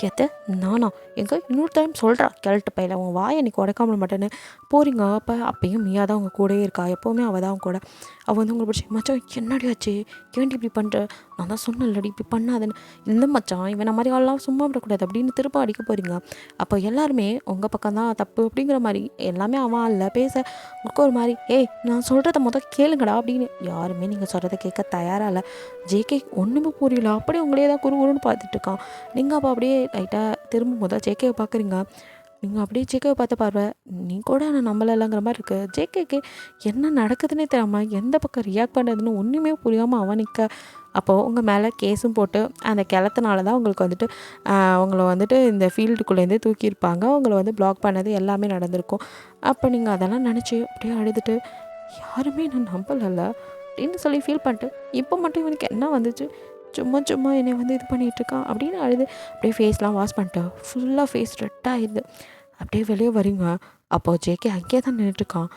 எத்த நானா எங்கே இன்னொரு டைம் சொல்கிறா கிழட்டு பையில உன் வாயை எனக்கு உடைக்காம மாட்டேன்னு போகிறீங்க. அப்பயும் மியா தான் அவங்க கூடயே இருக்கா. எப்போவுமே அவள் தான் அவங்க கூட. அவள் வந்து உங்களை பிடிச்சி மச்சான் என்னடி ஆச்சு, ஏன்டி இப்படி பண்ணுற, நான் தான் சொன்னேன்லடி இப்படி பண்ணாதுன்னு. இந்த மச்சான் இவன் மாதிரி ஆள்லாம் சும்மா விடக்கூடாது அப்படின்னு திரும்ப அடிக்க போகிறீங்க. அப்போ எல்லாருமே உங்கள் பக்கம் தான் தப்பு அப்படிங்கிற மாதிரி எல்லாமே அவன் இல்லை பேச உங்களுக்கு ஒரு மாதிரி நான் சொல்கிறத மொதல் கேளுங்கடா அப்படின்னு. யாருமே நீங்கள் சொல்கிறத கேட்க தயாராக இல்லை. ஜேகே ஒன்றுமே புரியல. அப்படியே உங்களே தான் குறுன்னு பார்த்துட்டு இருக்கான். நீங்கள் அப்போ அப்படியே லைட்டாக திரும்ப முதல் ஜேகேவை பார்க்குறீங்க. நீங்கள் அப்படியே ஜேகேவை பார்த்து பாருவேன், நீ கூட நான் நம்பலைங்கிற மாதிரி இருக்குது. ஜேகேக்கு என்ன நடக்குதுன்னே தெரியாமல் எந்த பக்கம் ரியாக்ட் பண்ணுறதுன்னு ஒன்றுமே புரியாமல் அவன் நிற்க. அப்போது உங்கள் மேலே கேஸும் போட்டு அந்த கிளத்துனால தான் உங்களுக்கு வந்துட்டு உங்களை வந்துட்டு இந்த ஃபீல்டுக்குள்ளேருந்து தூக்கியிருப்பாங்க. உங்களை வந்து பிளாக் பண்ணது எல்லாமே நடந்திருக்கும். அப்போ நீங்கள் அதெல்லாம் நினச்சி அப்படியே அழுதுட்டு யாருமே நான் நம்பலைல்ல அப்படின்னு சொல்லி ஃபீல் பண்ணிட்டு இப்போ மட்டும் இவனுக்கு என்ன வந்துச்சு, சும்மா என்னை வந்து இது பண்ணிகிட்ருக்கான் அப்படின்னு அழுது அப்படியே ஃபேஸ்லாம் வாஷ் பண்ணிட்டு ஃபுல்லாக ஃபேஸ் ரெட்டாகிடுது. அப்படியே வெளியே வரீங்க. அப்போது ஜேகே அங்கேயே தான் நின்றுட்டுருக்கான்.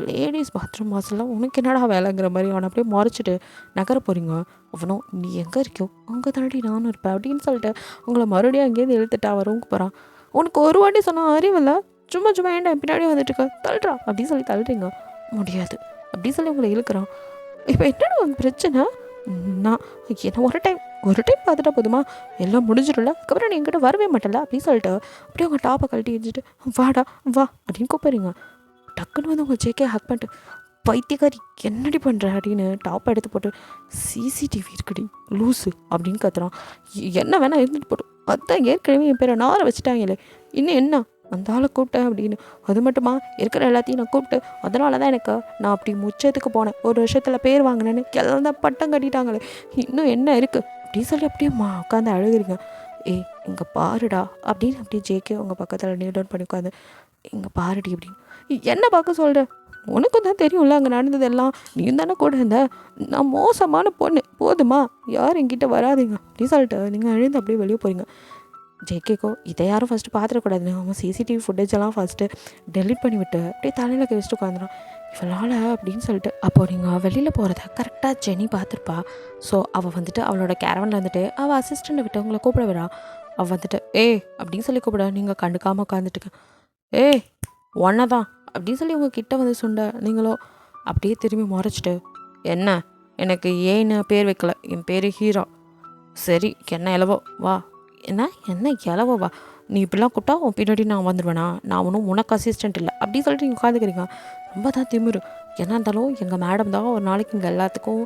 லேடிஸ் பாத்ரூம் வாசலில் உனக்கு என்னடா வேலைங்கிற மாதிரி அவனை அப்படியே முறைச்சிட்டு நகர போகிறீங்க. அவனும் நீ எங்கே இருக்கியோ அங்கே தாண்டி நானும் இருப்பேன் அப்படின்னு சொல்லிட்டு உங்களை மறுபடியும் அங்கேயிருந்து இழுத்துட்டா ரூமுக்கு போகிறான். உனக்கு ஒரு வாட்டி சொன்னால் அறிவில்லை, சும்மா ஏன்டா பின்னாடி வந்துட்டு இருக்க, தள்ளுறா அப்படின்னு சொல்லி தள்ளுறீங்க. முடியாது அப்படின்னு சொல்லி உங்களை இழுக்கிறான். இப்போ என்னடா உனக்கு பிரச்சனை? நான் என்ன ஒரு டைம் பார்த்துட்டா போதுமா, எல்லாம் முடிஞ்சிடும்ல, அதுக்கப்புறம் நீ என்கிட்ட வரவே மாட்டல அப்படின்னு சொல்லிட்டு அப்படியே உங்கள் டாப்பை கழட்டி வச்சுட்டு வாடா வா அப்படின்னு கூப்பிடுறீங்க. டக்குன்னு வந்து உங்கள் ஜேகே ஹக் பண்ணிட்டு பைத்தியக்காரி என்னடி பண்ணுற அப்படின்னு டாப்பை எடுத்து போட்டு சிசிடிவி இருக்குடி லூஸு அப்படின்னு கத்துறான். என்ன வேணால் இருந்துட்டு போட்டோம், அதான் ஏற்கனவே என் பேரை நாரை வச்சுட்டாங்களே, இன்னும் என்ன அந்த ஆளை கூப்பிட்டேன் அப்படின்னு. அது மட்டுமா இருக்கிற எல்லாத்தையும் நான் கூப்பிட்டு அதனால தான் எனக்கு நான் அப்படி முச்சத்துக்கு போனேன், ஒரு வருஷத்தில் பேர் வாங்கினேன்னு எல்லாம் தான் பட்டம் கட்டிட்டாங்களே, இன்னும் என்ன இருக்குது அப்படின்னு சொல்லி அப்படியே உட்காந்து அழுகுறீங்க. இங்கே பாருடா அப்படின்னு அப்படியே ஜேகே உங்கள் பக்கத்தில் நீல் டவுன் பண்ணி உட்காந்து இங்கே பாருடி அப்படின்னு. என்ன பார்க்க சொல்கிற, உனக்கும் தான் தெரியும்ல அங்கே நடந்ததெல்லாம், நீயும் தானே கூட இருந்த, நான் மோசமான பொண்ணு போதுமா, யார் என்கிட்ட வராதிங்க அப்படின்னு சொல்லிட்டு நீங்கள் அழுந்து அப்படியே வெளியே போகிறீங்க. ஜேகேக்கோ இதை யாரும் ஃபஸ்ட்டு பார்த்துடக்கூடாதுன்னு அவன் சிசிடிவி ஃபுட்டேஜ் எல்லாம் ஃபஸ்ட்டு டெலிட் பண்ணிவிட்டு அப்படியே தலையில் கை வச்சுட்டு உட்காந்துறான். இவளால் அப்படின்னு சொல்லிட்டு அப்போ நீங்கள் வெளியில் போகிறத கரெக்டாக ஜெனி பார்த்துருப்பா. ஸோ அவள் வந்துட்டு அவளோட கேரவனில் வந்துட்டு அவள் அசிஸ்டண்ட்டை விட்டு அவங்கள கூப்பிட விடா. அவள் வந்துட்டு அப்படின்னு சொல்லி கூப்பிட நீங்கள் கண்டுக்காமல் உட்காந்துட்டுக்க. ஒன்றை தான் அப்படின்னு சொல்லி உங்கள் கிட்டே வந்து சுண்ட. நீங்களோ அப்படியே திரும்பி முறைச்சிட்டு என்ன எனக்கு ஏன்னு பேர் வைக்கல, என் பேர் ஹீரோ, சரி என்ன எலவோ வா, என்ன இலவா, நீ இப்படிலாம் கூப்பிட்டா உன் பின்னாடி நான் வந்துடுவேனா, நான் ஒன்றும் உனக்கு அசிஸ்டண்ட் இல்லை அப்படின்னு சொல்லிட்டு நீங்கள் உட்காந்துக்கிறீங்க. ரொம்ப தான் திமிரு. என்ன இருந்தாலும் எங்கள் மேடம் தான் ஒரு நாளைக்கு இங்கே எல்லாத்துக்கும்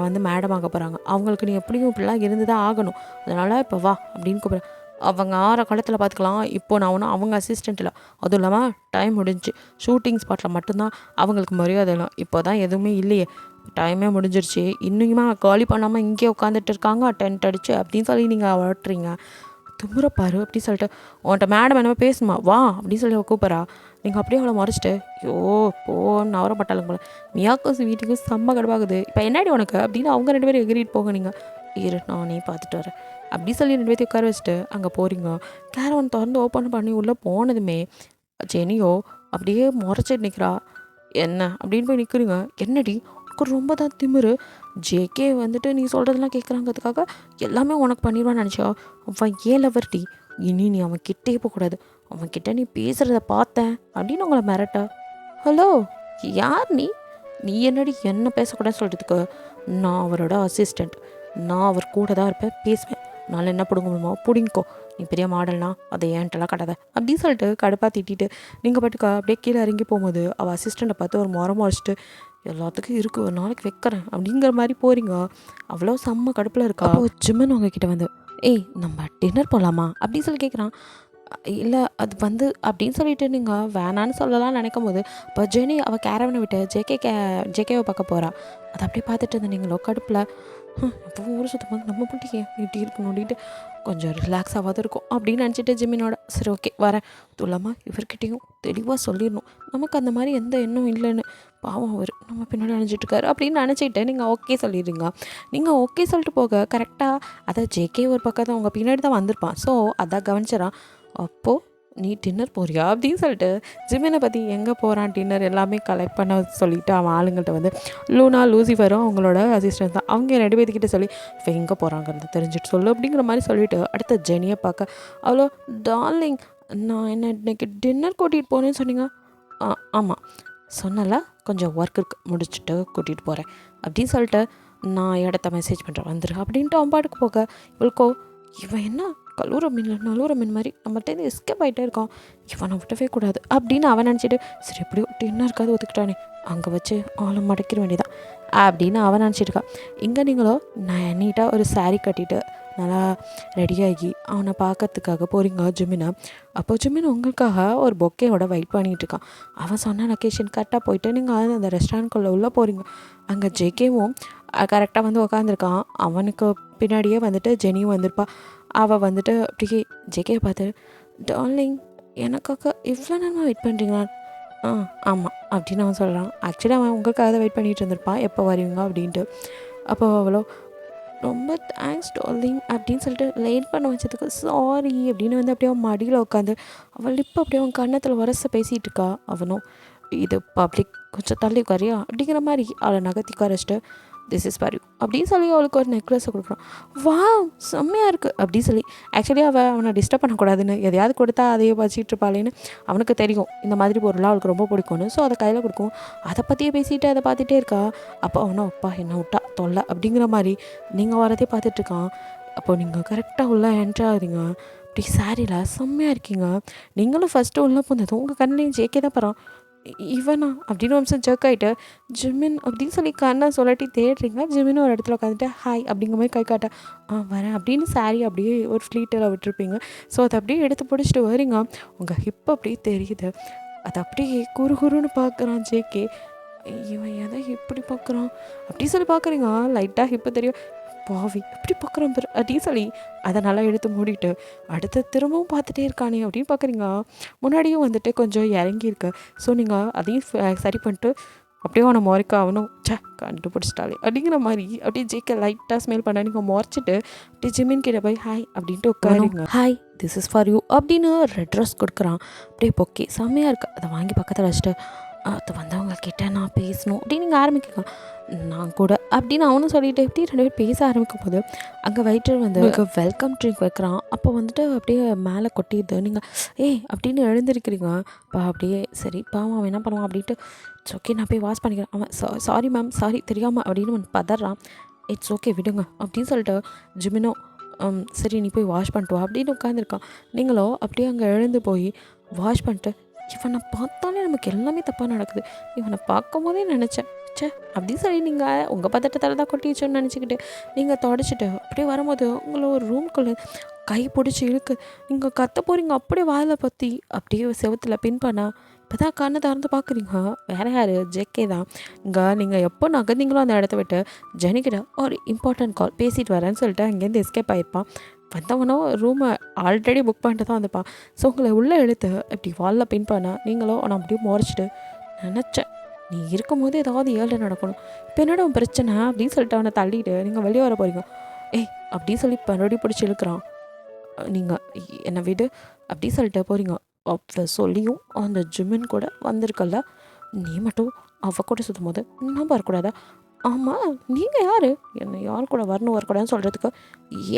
வந்து மேடம் ஆக போகிறாங்க, அவங்களுக்கு நீ எப்படியும் இப்படிலாம் இருந்து தான் ஆகணும், அதனால் இப்போ வா அப்படின்னு கூப்பிட்றேன். அவங்க ஆற காலத்தில் பார்த்துக்கலாம், இப்போது நான் ஒன்றும் அவங்க அசிஸ்டண்ட் இல்லை, அதுவும் இல்லாமல் டைம் முடிஞ்சு ஷூட்டிங் ஸ்பாட்டில் மட்டும்தான் அவங்களுக்கு மரியாதை இல்லை, இப்போ தான் எதுவுமே இல்லையே, டைமே முடிஞ்சிருச்சு, இன்னுமா காலி பண்ணாமல் இங்கே உட்காந்துட்டு இருக்காங்க டென்ட் அடிச்சு அப்படின்னு சொல்லி நீங்கள் வளர்ட்டுறீங்க. தும்புறப்பாரு அப்படின்னு சொல்லிட்டு உன்கிட்ட மேடம் என்ன பேசுமா வா அப்படின்னு சொல்லி கூப்பிட்றா. நீங்கள் அப்படியே அவளை மறைச்சிட்டு போன்னு அவரப்பட்டாலும் போல மியாக்கும் வீட்டுக்கும் செம்ம கடுப்பாகுது. இப்போ என்னடி உனக்கு அப்படின்னு அவங்க 2 பேரும் எகிரிட்டு போக, நீங்கள் இரு நானே பார்த்துட்டு வரேன் அப்படி சொல்லி 2 பேர்த்தையும் உட்கார வச்சுட்டு அங்கே போகிறீங்க. கேரவன் திறந்து ஓப்பன் பண்ணி உள்ளே போனதுமே ஜெனியோ அப்படியே முறைச்சிட்டு நிற்கிறா. என்ன அப்படின்னு போய் நிற்கிறீங்க. என்னடி உனக்கு ரொம்ப தான் திமிரு. ஜேகே வந்துட்டு நீ சொல்கிறதெல்லாம் கேட்குறாங்கிறதுக்காக எல்லாமே உனக்கு பண்ணிடுவான்னு நினச்சா. அவன் ஏன் லவர்டி, இனி நீ அவன் கிட்டே போகக்கூடாது, அவன்கிட்ட நீ பேசுகிறத பார்த்தேன் அப்படின்னு உங்களை மிரட்டா. ஹலோ, யார் நீ? நீ என்னடி என்ன பேசக்கூடாதுன்னு சொல்கிறதுக்கு? நான் அவரோட அசிஸ்டண்ட். நான் அவர் கூட தான் இருப்பேன், பேசுவேன். நாள் என்ன பிடுங்க முடியுமோ பிடிங்கோ. நீ பெரிய மாடல்னா அதை ஏன்ட்டெல்லாம் கட்டாத அப்படின்னு சொல்லிட்டு கடுப்பாக திட்டிட்டு நீங்கள் பாட்டுக்கா அப்படியே கீழே இறங்கி போகும்போது அவள் அசிஸ்டண்ட்டை பார்த்து ஒரு முறம் வச்சுட்டு எல்லாத்துக்கும் இருக்குது ஒரு நாளைக்கு வைக்கிறேன் அப்படிங்கிற மாதிரி போகிறீங்க. அவ்வளோ செம்ம கடுப்பில் இருக்கா. அப்போ ஜிம்மன் உங்ககிட்ட வந்து ஏய் நம்ம டின்னர் போகலாமா அப்படின்னு சொல்லி கேட்குறான். இல்லை அது வந்து அப்படின்னு சொல்லிட்டு நீங்கள் வேணான்னு சொல்லலாம் நினைக்கும் போது இப்போ ஜெனி அவள் கேரவனை விட்டு ஜேகேவை பார்க்க போகிறா. அதை அப்படியே பார்த்துட்டு இருந்த நீங்களோ கடுப்பில் அப்போ ஊர் சுத்தம் போது நம்ம பிள்ளைக்கு இப்படி இருக்கணும் அப்படின்ட்டு கொஞ்சம் ரிலாக்ஸாக இருக்கும் அப்படின்னு நினச்சிட்டு ஜிம்மினோட சரி ஓகே வரேன் துல்லாமல் இவர்கிட்டையும் தெளிவாக சொல்லிடணும் நமக்கு அந்த மாதிரி எந்த எண்ணம் இல்லைன்னு. பாவம் அவர் நம்ம பின்னாடி நினச்சிட்ருக்காரு அப்படின்னு நினச்சிக்கிட்டு நீங்கள் ஓகே சொல்லிடுறீங்க. நீங்கள் ஓகே சொல்லிட்டு போக கரெக்டாக அதை ஜேகே ஒரு பக்கத்தை உங்கள் பின்னாடி தான் வந்திருப்பான். ஸோ அதான் கவனிச்சிடறான். அப்போது நீ டின்னர் போறியா அப்படின்னு சொல்லிட்டு ஜிமினை பற்றி எங்கே போகிறான் டின்னர் எல்லாமே கலெக்ட் பண்ண சொல்லிவிட்டு அவன் ஆளுங்கள்ட்ட வந்து லூனா லூசிஃபரும் அவங்களோட அசிஸ்டன்ட் தான் அவங்க 2 பேர்த்துக்கிட்ட சொல்லி இப்போ எங்கே போகிறாங்கிறது தெரிஞ்சுட்டு சொல்லு அப்படிங்கிற மாதிரி சொல்லிவிட்டு அடுத்த ஜெனியை பார்க்க அவ்வளோ டார்லிங் நான் என்ன இன்னைக்கு டின்னர் கூட்டிகிட்டு போனேன்னு சொன்னீங்க. ஆமாம் சொன்னல கொஞ்சம் ஒர்க் இருக்கு முடிச்சுட்டு கூட்டிகிட்டு போகிறேன் அப்படின்னு சொல்லிட்டு நான் இடத்த மெசேஜ் பண்ணுறேன் வந்துரு அப்படின்ட்டு அவன் பாட்டுக்கு போக இவளுக்கோ இவன் என்ன கல்லூர மீன் மாதிரி நம்மகிட்ட எஸ்கேப் ஆகிட்டே இருக்கான், இவனை விட்டவே கூடாது அப்படின்னு அவன் நினச்சிட்டு சரி எப்படியோ டின்னர் இருக்காது ஒத்துக்கிட்டானே அங்கே வச்சு ஆளை மடக்கிற வேண்டியதான் அப்படின்னு அவன் நினச்சிட்டுருக்கான். இங்கே நீங்களோ நான் நீட்டாக ஒரு சாரீ கட்டிட்டு நல்லா ரெடியாகி அவனை பார்க்கறதுக்காக போகிறீங்க ஜிமினை. அப்போ ஜிமின் உங்களுக்காக ஒரு பொக்கேயோட வெயிட் பண்ணிகிட்ருக்கான். அவன் சொன்ன லொக்கேஷன் கரெக்டாக போயிட்டு நீங்கள் அந்த ரெஸ்டாரண்ட்குள்ளே உள்ளே போகிறீங்க. அங்கே ஜேகேவும் கரெக்டாக வந்து உக்காந்துருக்கான். அவனுக்கு பின்னாடியே வந்துட்டு ஜெனியும் வந்திருப்பா. அவள் வந்துட்டு அப்படியே ஜேகே பார்த்து டார்லிங் எனக்காக இவ்வளோ நேரமாக வெயிட் பண்ணுறீங்களா? ஆமாம் அப்படின்னு அவன் சொல்கிறான். ஆக்சுவலி அவன் உங்களுக்காக தான் வெயிட் பண்ணிகிட்டு இருந்திருப்பான் எப்போ வருவீங்க அப்படின்ட்டு. அப்போ அவ்வளோ ரொம்ப தேங்க்ஸ் டார்லிங் அப்படின்னு சொல்லிட்டு லேட் பண்ண வச்சதுக்கு சாரி அப்படின்னு வந்து அப்படியே அவன் மடியில் உட்காந்து அவள் இப்போ அப்படியே அவன் கன்னத்தில் வரச பேசிகிட்டு இருக்கா. அவனும் இது பப்ளிக் கொஞ்சம் தள்ளி உட்காரியா அப்படிங்கிற மாதிரி அவளை நகர்த்தி உட்காரச்சிட்டு திஸ் இஸ் ஃபார் யூ அப்படின்னு சொல்லி அவளுக்கு ஒரு நெக்லஸை கொடுக்குறான். வா செம்மையாக இருக்குது அப்படின்னு சொல்லி ஆக்சுவலி அவனை டிஸ்டர்ப் பண்ணக்கூடாதுன்னு எதையாவது கொடுத்தா அதையே வச்சுட்டு இருப்பாளேன்னு அவனுக்கு தெரியும் இந்த மாதிரி பொருளாக அவளுக்கு ரொம்ப பிடிக்கும்னு. ஸோ அதை கையில் கொடுக்கும். அதை பற்றியே பேசிட்டு அதை பார்த்துட்டே இருக்கா. அப்போ அவனும் அப்பா என்ன விட்டா தொல்லை அப்படிங்கிற மாதிரி நீங்கள் வரதே பார்த்துட்ருக்கான். அப்போ நீங்கள் கரெக்டாக உள்ளே என்ட்ரு ஆகுறீங்க. அப்படி சாரியில் செம்மையாக இருக்கீங்க. நீங்களும் ஃபஸ்ட்டு உள்ளே போனதும் உங்கள் கண்ணிலையும் ஜேகே தான் போகிறான். இவனா அப்படின்னு ஒரு நிமிஷம் ஜர்க் ஆகிட்டு ஜிமின் அப்படின்னு சொல்லி கண்ணை சொல்லட்டி தேடுறீங்க. ஜிமின் ஒரு இடத்துல உட்காந்துட்டு ஹாய் அப்படிங்கிற மாதிரி கை காட்ட வரேன் அப்படின்னு சாரி அப்படியே ஒரு ஃப்ளீட்டில் விட்டுருப்பீங்க. ஸோ அதை அப்படியே எடுத்து பிடிச்சிட்டு வரீங்க. உங்கள் ஹிப் அப்படியே தெரியுது. அதை அப்படியே குறுகுறுன்னு பார்க்குறான் ஜேகே. இவன் எதை இப்படி பார்க்குறான் அப்படி சொல்லி பார்க்குறீங்க. லைட்டாக ஹிப்பு தெரியும். பாவி எப்படி பார்க்குறான் பேர் அப்படின்னு சொல்லி அதை நல்லா எடுத்து மூடிட்டு அடுத்து திரும்பவும் பார்த்துட்டே இருக்கானே அப்படின்னு பார்க்குறீங்க. முன்னாடியும் வந்துட்டு கொஞ்சம் இறங்கியிருக்கு. ஸோ நீங்கள் அதையும் சரி பண்ணிட்டு அப்படியே அவனை முறைக்க அவனும் கண்டுபிடிச்சிட்டாலே அப்படிங்கிற மாதிரி அப்படியே ஜேகே லைட்டாக ஸ்மெல் பண்ண நீங்கள் முறைச்சிட்டு அப்படியே ஜிமின் கிட்ட போய் ஹாய் அப்படின்ட்டு உட்காருங்க. Hi this is for you அப்படின்னு ரெட் ட்ரெஸ் கொடுக்குறான். அப்படியே பொக்கே செம்மையாக இருக்குது. அதை வாங்கி பக்கத்தில் வச்சுட்டு அது வந்து அவங்க கிட்ட நான் பேசணும் அப்படின்னு நீங்கள் ஆரம்பிக்கலாம். நான் கூட அப்படின்னு அவனும் சொல்லிட்டு எப்படி 2 பேர் பேச ஆரம்பிக்கும் போது அங்கே வெயிட்டர் வந்து வெல்கம் ட்ரிங்க் வைக்கிறான். அப்போ வந்துட்டு அப்படியே மேலே கொட்டிடுது. நீங்கள் அப்படின்னு எழுந்திருக்கிறீங்க. அப்போ அப்படியே சரி பாவம் அவன் என்ன பண்ணுவான் அப்படின்ட்டு இட்ஸ் ஓகே நான் போய் வாஷ் பண்ணிக்கிறேன். அவன் சாரி மேம் சாரி தெரியாமல் அப்படின்னு அவன் பதறான். இட்ஸ் ஓகே விடுங்க அப்படின்னு சொல்லிட்டு ஜிமினோ சரி நீ போய் வாஷ் பண்ணிட்டு வா அப்படின்னு உட்காந்துருக்கான். நீங்களோ அப்படியே அங்கே எழுந்து போய் வாஷ் பண்ணிட்டு இவனை பார்த்தாலே நமக்கு எல்லாமே தப்பாக நடக்குது. இவனை பார்க்கும் போதே நினச்சேன் அப்படின்னு சொல்லி நீங்கள் உங்கள் பதட்டத்தில் தான் கொட்டி வச்சோன்னு நினச்சிக்கிட்டு நீங்கள் தொடச்சிட்டு அப்படியே வரும்போது உங்களை ஒரு ரூம்குள்ளே கை பிடிச்சி இழுக்கு நீங்கள் கத்த போகிறீங்க. அப்படியே வாயில் பற்றி அப்படியே செவத்தில் பின் பண்ணா இப்போ தான் கண்ணை திறந்து பார்க்குறீங்க. வேறு யார் ஜேகே தான். இங்கே நீங்கள் எப்போ நகர்ந்தீங்களோ அந்த இடத்த விட்டு ஜெனிக்கிட்ட ஒரு இம்பார்ட்டன்ட் கால் பேசிட்டு வரேன்னு சொல்லிட்டு அங்கேருந்து எஸ்கேப் ஆகிருப்பான். வந்தவனோ ரூமை ஆல்ரெடி புக் பண்ணிட்டு தான் வந்துப்பான். ஸோ உங்களை உள்ளே இழுத்து இப்படி வாலில் பின் பண்ணால் நீங்களோ நான் அப்படியே முறைச்சிட்டு நினச்சேன் நீ இருக்கும்போது ஏதாவது ஏழை நடக்கணும், இப்போ என்னோட பிரச்சனை அப்படின்னு சொல்லிட்டு அவனை தள்ளிட்டு நீங்கள் வெளியே வர போகிறீங்க. அப்படின்னு சொல்லி மறுபடியும் பிடிச்சி இழுக்கிறான். நீங்கள் என்னை விடு அப்படின்னு சொல்லிட்டு போகிறீங்க. அப்போ சொல்லியும் அந்த ஜிமின் கூட வந்திருக்கல, நீ மட்டும் அவள் கூட சுற்றும் போது நான் வரக்கூடாதா ஆமாம், நீங்கள் யார் என்னை யார் கூட வரணும் வரக்கூடாதுன்னு சொல்கிறதுக்கு?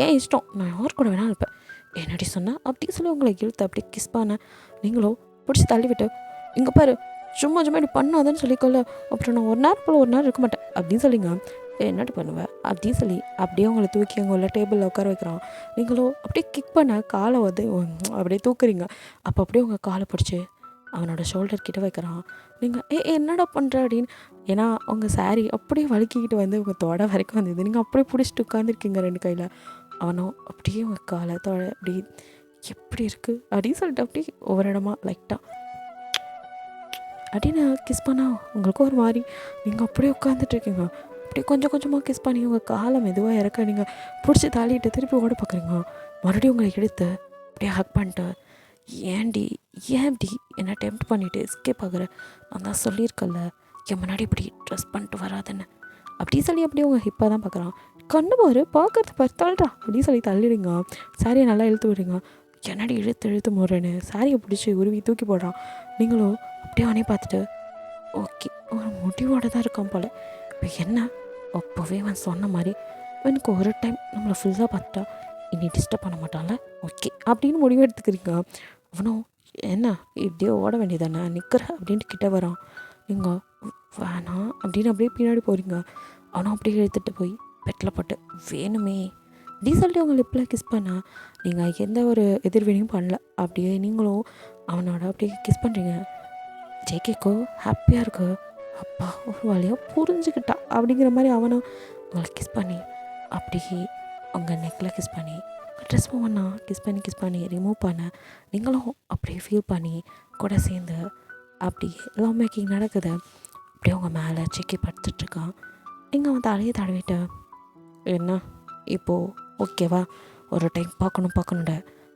ஏன் இஷ்டம், நான் யார் கூட வேணாலும் இருப்பேன். என்னடி சொன்னேன் அப்படி சொல்லி உங்களை இழுத்து அப்படி கிஸ் பண்ண நீங்களோ பிடிச்சி தள்ளி விட்டு, இங்கே பாரு சும்மா சும்மா இப்படி பண்ணாதன்னு சொல்லிக்கொள்ள, அப்புறம் நான் ஒரு நேரம் போல் ஒரு நேரம் இருக்க மாட்டேன் அப்படின்னு சொல்லிங்க. என்னடி பண்ணுவேன் அப்படின்னு சொல்லி அப்படியே உங்களை தூக்கி அங்கே உள்ள டேபிளில் உட்கார வைக்கிறான். நீங்களோ அப்படியே கிக் பண்ண காலை வந்து அப்படியே தூக்குறீங்க. அப்போ அப்படியே உங்கள் காலை பிடிச்சி அவனோட ஷோல்டர் கிட்ட வைக்கிறான். நீங்கள் என்னடா பண்ணுற அப்படின்னு, ஏன்னா உங்கள் சாரீ அப்படியே வழுக்கிக்கிட்டு வந்து உங்கள் தொட வரைக்கும் வந்தது. நீங்கள் அப்படியே பிடிச்சிட்டு உட்காந்துருக்கீங்க 2 கையில். அவனும் அப்படியே உங்கள் காலை தொட அப்படி எப்படி இருக்குது அப்படின்னு சொல்லிட்டு அப்படியே ஒவ்வொரு இடமா லைட்டாக அப்படின்னு கிஸ் பண்ணால் உங்களுக்கு ஒரு மாதிரி நீங்கள் அப்படியே உட்காந்துட்ருக்கீங்க. அப்படியே கொஞ்சம் கொஞ்சமாக கிஸ் பண்ணி உங்கள் காலை மெதுவாக இறக்க நீங்கள் பிடிச்சி தாளிட்டு திருப்பி ஓட பார்க்குறீங்க. மறுபடியும் உங்களை எடுத்து அப்படியே ஹக் பண்ணிட்டு, ஏன்டி ஏன் இப்படி என்னை டெம்ப்ட் பண்ணிவிட்டு எஸ்கேப் ஆகுற, நான் தான் சொல்லியிருக்கல என் முன்னாடி இப்படி ட்ரெஸ் பண்ணிட்டு வராதுன்னு அப்படி சொல்லி அப்படியே உங்கள் ஹிப்பாக தான் பார்க்குறான். கண்ணு பாரு பார்க்கறது பாரு தள்ளுறா அப்படின்னு சொல்லி தள்ளிடுங்க. சாரியை நல்லா இழுத்து விடுறீங்க. என்னடி இழுத்து முறேன்னு சாரியை பிடிச்சி உருவி தூக்கி போடுறான். நீங்களும் அப்படியே அவனே பார்த்துட்டு ஓகே ஒரு முடிவோடு தான் இருக்கான் போல். இப்போ என்ன, அப்போவே அவன் சொன்ன மாதிரி எனக்கு ஒரு டைம் நம்மளை ஃபுல்லாக பார்த்துட்டா இனி டிஸ்டர்ப் பண்ண மாட்டான்ல, ஓகே அப்படின்னு முடிவு எடுத்துக்கிறீங்க. அவனும் என்ன இப்படியே ஓட வேண்டியதானே நிற்கிற அப்படின்ட்டு கிட்டே வரான். நீங்கள் வேணாம் அப்படின்னு அப்படியே பின்னாடி போகிறீங்க. அவனும் அப்படியே எடுத்துகிட்டு போய் பெட்டில் போட்டு வேணுமே அப்படி சொல்லிட்டு அவங்க லிப்பில் கிஸ் பண்ணா நீங்கள் எந்த ஒரு எதிர்வினையும் பண்ணல. அப்படியே நீங்களும் அவனோட அப்படியே கிஸ் பண்ணுறீங்க. ஜேகேக்கோ ஹாப்பியாக இருக்கு, அப்பா ஒரு வழியாக புரிஞ்சுக்கிட்டா அப்படிங்கிற மாதிரி அவனும் உங்களை கிஸ் பண்ணி அப்படியே உங்கள் நெக்கில் கிஸ் பண்ணி ட்ரெஸ் பண்ணா கிஸ் பண்ணி ரிமூவ் பண்ண நீங்களும் அப்படியே ஃபீல் பண்ணி கூட சேர்ந்து அப்படியே லவ் மேக்கிங் நடக்குது. அப்படியே உங்கள் மேலே செக்கி படுத்துட்ருக்கான். நீங்கள் அவன் தலையை தடவிட்டு, என்ன இப்போது ஓகேவா, ஒரு டைம் பார்க்கணும்ட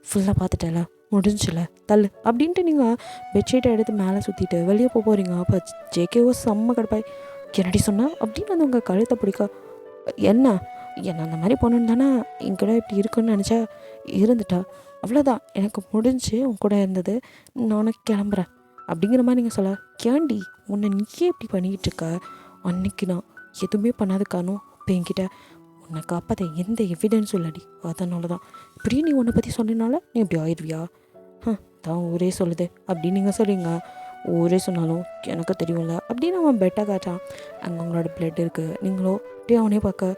ஃபுல்லாக பார்த்துட்டல முடிஞ்சில்ல தள்ளு அப்படின்ட்டு நீங்கள் பெட்ஷீட்டை எடுத்து மேலே சுற்றிட்டு வெளியே போகிறீங்க. அப்போ ஜேகேவோ செம்ம கடுப்பாய், என்னடி சொன்னால் அப்படின்னு வந்து உங்கள் கழுத்தை பிடிக்க, என்ன அந்த மாதிரி பொண்ணுன்னு தானே என் கூட இப்படி இருக்குன்னு நினச்சா இருந்துட்டா, அவ்வளோதான் எனக்கு முடிஞ்சு உன் கூட இருந்தது, நான் உனக்கு கிளம்புறேன் அப்படிங்கிற மாதிரி நீங்கள் சொல்ல, கேண்டி உன்னை நீயே இப்படி பண்ணிக்கிட்டு இருக்க, அன்னைக்கு நான் எதுவுமே பண்ணாது காணும் இப்போ என்கிட்ட உன்னை காப்பாற்ற எந்த எவிடன்ஸும் இல்லடி, அதனால தான் இப்படி நீ உன்னை பற்றி சொன்னனால நீ இப்படி ஆயிடுவியா, தான் ஊரே சொல்லுது அப்படின்னு நீங்கள் சொல்லுவீங்க. ஊரே சொன்னாலும் எனக்கு தெரியும்ல அப்படின்னு அவன் பெட்டாக காட்டான். அங்கே உங்களோட பிளட் இருக்குது. நீங்களும் அப்படியே அவனே பார்க்க,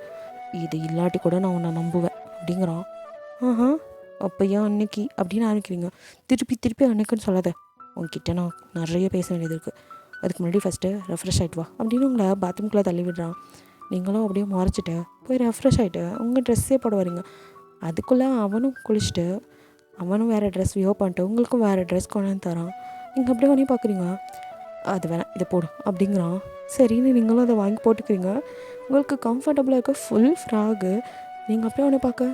இது இல்லாட்டி கூட நான் உன்னை நம்புவேன் அப்படிங்கிறான். அப்போ ஏன் அன்னைக்கு அப்படின்னு ஆரம்பிக்கிறீங்க. திருப்பி அன்னைக்குன்னு சொல்லாத, உங்ககிட்ட நான் நிறைய பேச வேண்டியது இருக்குது, அதுக்கு முன்னாடி ஃபஸ்ட்டு ரெஃப்ரெஷ் ஆகிட்டு வா அப்படின்னு உங்களை பாத்ரூம்குள்ளே தள்ளி விடுறான். நீங்களும் அப்படியே மறைச்சிட்டு போய் ரெஃப்ரெஷ் ஆகிட்டு உங்கள் ட்ரெஸ்ஸே போட வரீங்க. அதுக்குள்ளே அவனும் குளிச்சுட்டு அவனும் வேறு ட்ரெஸ் வியோ பண்ணிட்டு உங்களுக்கும் வேறு ட்ரெஸ் கொண்டாந்து தரான். நீங்கள் அப்படியே உடனே பார்க்குறீங்க, அது வேணாம் இதை போடும் அப்படிங்கிறான். சரின்னு நீங்களும் அதை வாங்கி போட்டுக்கிறீங்க. உங்களுக்கு கம்ஃபர்டபுளாக இருக்க ஃபுல் ஃப்ராகு. நீங்கள் அப்படியே உடனே பார்க்க,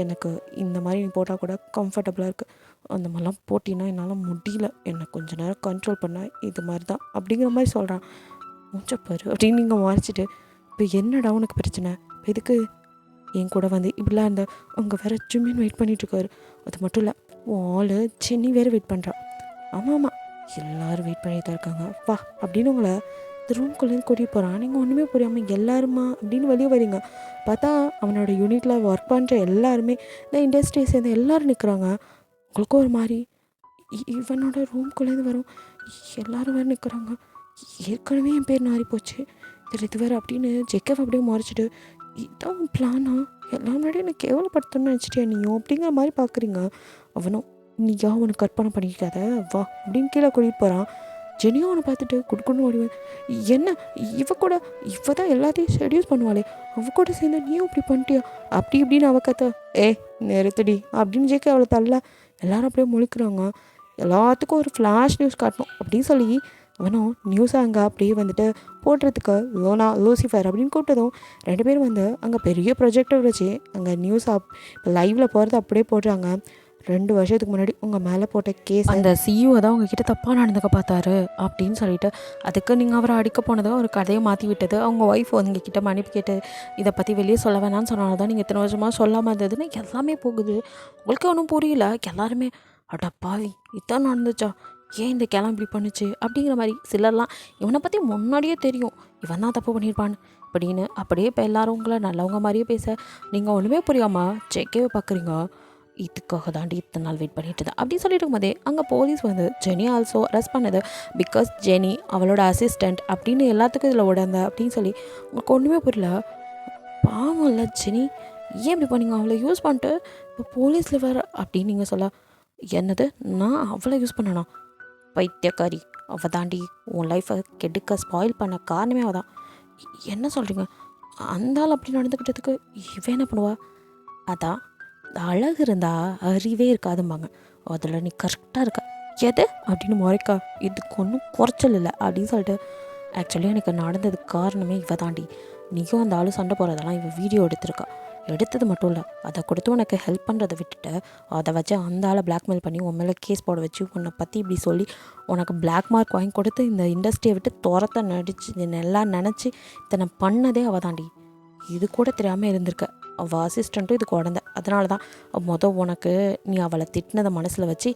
எனக்கு இந்த மாதிரி நீ போட்டால் கூட கம்ஃபர்டபுளாக இருக்குது, அந்த மாதிரிலாம் போட்டின்னா என்னால் முடியல, என்னை கொஞ்சம் நேரம் கண்ட்ரோல் பண்ண இது மாதிரி தான் அப்படிங்கிற மாதிரி சொல்கிறான். மூச்சப்பாரு அப்படின்னு நீங்கள் மறைச்சிட்டு, இப்போ என்னடா உனக்கு பிரச்சனை, இப்போ எதுக்கு என் கூட வந்து இப்படிலாம் இருந்தால் அவங்க வேறு ஜிம்மின்னு வெயிட் பண்ணிகிட்ருக்காரு, அது மட்டும் இல்லை ஆள் சென்னி வேறு வெயிட் பண்ணுறான். ஆமாம் எல்லோரும் வெயிட் பண்ணிட்டு தான் இருக்காங்க, வா அப்படின்னு உங்களை இந்த ரூம்குள்ளேருந்து கூட்டிகிட்டு போகிறான். நீங்கள் ஒன்றுமே புரியாமல் எல்லாருமா அப்படின்னு வெளியே வரீங்க. பார்த்தா அவனோட யூனிட்டில் ஒர்க் பண்ணுற எல்லாருமே இந்த இண்டஸ்ட்ரியை சேர்ந்த எல்லோரும் நிற்கிறாங்க. உங்களுக்கும் ஒரு மாதிரி இவனோட ரூம்குள்ளேருந்து வரும் எல்லோரும் வேறு நிற்கிறாங்க. ஏற்கனவே என் பேர் நாரி போச்சு, இதில் இது வேறு அப்படின்னு ஜெக்கப் அப்படியே மறைச்சிட்டு, இதான் உன் பிளானா, எல்லாம் முன்னாடி எனக்கு கேவலப்படுத்தணும்னு நினச்சிட்டியா நீயும் அப்படிங்கிற மாதிரி பார்க்குறீங்க. அவனும் நீயா உனக்கு கற்பனை பண்ணிக்காத வா அப்படின்னு கீழே கூட்டிகிட்டு போகிறான். ஜெனியும் அவனை பார்த்துட்டு குடுக்குன்னு ஓடிவேன், என்ன இவ தான் எல்லாத்தையும் ஷெடியூஸ் பண்ணுவாளே, அவ கூட சேர்ந்து நீயும் இப்படி பண்ணிட்டியா அப்படி இப்படின்னு அவ கத்த, நிறுத்தடி அப்படின்னு ஜெயிக்க அவளை தள்ள எல்லாரும் அப்படியே முழிக்கிறாங்க. எல்லாத்துக்கும் ஒரு ஃப்ளாஷ் நியூஸ் காட்டணும் அப்படின்னு சொல்லி அவனும் நியூஸை அங்கே அப்படியே வந்துட்டு போடுறதுக்கு லூசிஃபர் அப்படின்னு கூப்பிட்டதும் 2 பேரும் வந்து அங்கே பெரிய ப்ரொஜெக்டர் வச்சு அங்கே நியூஸ் இப்போ லைவில் போகிறது அப்படியே போடுறாங்க. 2 வருஷத்துக்கு முன்னாடி உங்கள் மேலே போட்ட கேஸ் அந்த சிஇஓ தான் உங்ககிட்ட தப்பாக நடந்துக்க பார்த்தாரு அப்படின்னு சொல்லிட்டு, அதுக்கு நீங்கள் அவரை அடிக்க போனதும் ஒரு கதையை மாற்றி விட்டது, அவங்க ஒய்ஃப் உங்ககிட்ட மன்னிப்பு கேட்டு இதை பற்றி வெளியே சொல்ல வேணான்னு சொன்னால தான் நீங்கள் இத்தனை வருஷமாக சொல்லாமல் இருந்ததுன்னு எல்லாமே போகுது. உங்களுக்கு ஒன்றும் புரியல. எல்லாருமே அடப்பாவி இதான் நடந்துச்சா, ஏன் இந்த கிளம்பி இப்படி பண்ணுச்சு அப்படிங்கிற மாதிரி. சிலர்லாம் இவனை பற்றி முன்னாடியே தெரியும், இவன் தான் தப்பு பண்ணியிருப்பான்னு அப்படின்னு அப்படியே இப்போ எல்லாரும் உங்களை நல்லவங்க மாதிரியே பேச நீங்கள் ஒன்றுமே புரியாமல் ஜேகேவை பார்க்குறீங்க. இதுக்காக தாண்டி இத்தனை நாள் வெயிட் பண்ணிட்டு இருந்தேன் அப்படின்னு சொல்லிட்டு இருக்கும்போதே அங்கே போலீஸ் வந்து ஜெனி ஆல்சோ அரெஸ்ட் பண்ணது. பிகாஸ் ஜெனி அவளோட அசிஸ்டண்ட் அப்படின்னு எல்லாத்துக்கும் இதில் உடந்த அப்படின்னு சொல்லி உங்களுக்கு ஒன்றுமே புரியல. பாவம் இல்லை ஜெனி, ஏன் இப்படி பண்ணீங்க? அவளை யூஸ் பண்ணிட்டு இப்போ போலீஸில் வேறு அப்படின்னு நீங்கள் சொல்ல, என்னது நான் அவளை யூஸ் பண்ணனா? பைத்தியக்காரி, அவள் தாண்டி உன் லைஃப்பை கெடுக்க ஸ்பாயில் பண்ண காரணமே அவள் தான். என்ன சொல்கிறீங்க? அந்த ஆள் அப்படி நடந்துக்கிட்டதுக்கு இவன் என்ன பண்ணுவா? அதான் அழகு இருந்தா அறிவே இருக்காதும்பாங்க, அதில் நீ கரெக்டாக இருக்க. எது அப்படின்னு முறைக்கா, இதுக்கு ஒன்றும் குறைச்சல் இல்லை அப்படின்னு சொல்லிட்டு, ஆக்சுவலி எனக்கு நடந்ததுக்கு காரணமே இவ தாண்டி. நீயும் அந்த ஆள் சண்டை போகிறதெல்லாம் இவன் வீடியோ எடுத்திருக்கா. எடுத்தது மட்டும் இல்லை, அதை கொடுத்து உனக்கு ஹெல்ப் பண்ணுறதை விட்டுட்டு அதை வச்சு அந்த ஆளை பிளாக்மெயில் பண்ணி உன் மேலே கேஸ் போட வச்சு உன்னை பற்றி இப்படி சொல்லி உனக்கு பிளாக் மார்க் வாங்கி கொடுத்து இந்த இண்டஸ்ட்ரியை விட்டு துரத்த நடிச்சு எல்லாம் நினச்சி இத்தனை பண்ணதே அவள் தாண்டி. இது கூட தெரியாமல் இருந்திருக்க. அவள் அசிஸ்டண்ட்டும் இதுக்கு உடந்த. அதனால தான் உனக்கு நீ அவளை திட்டினதை மனசில் வச்சு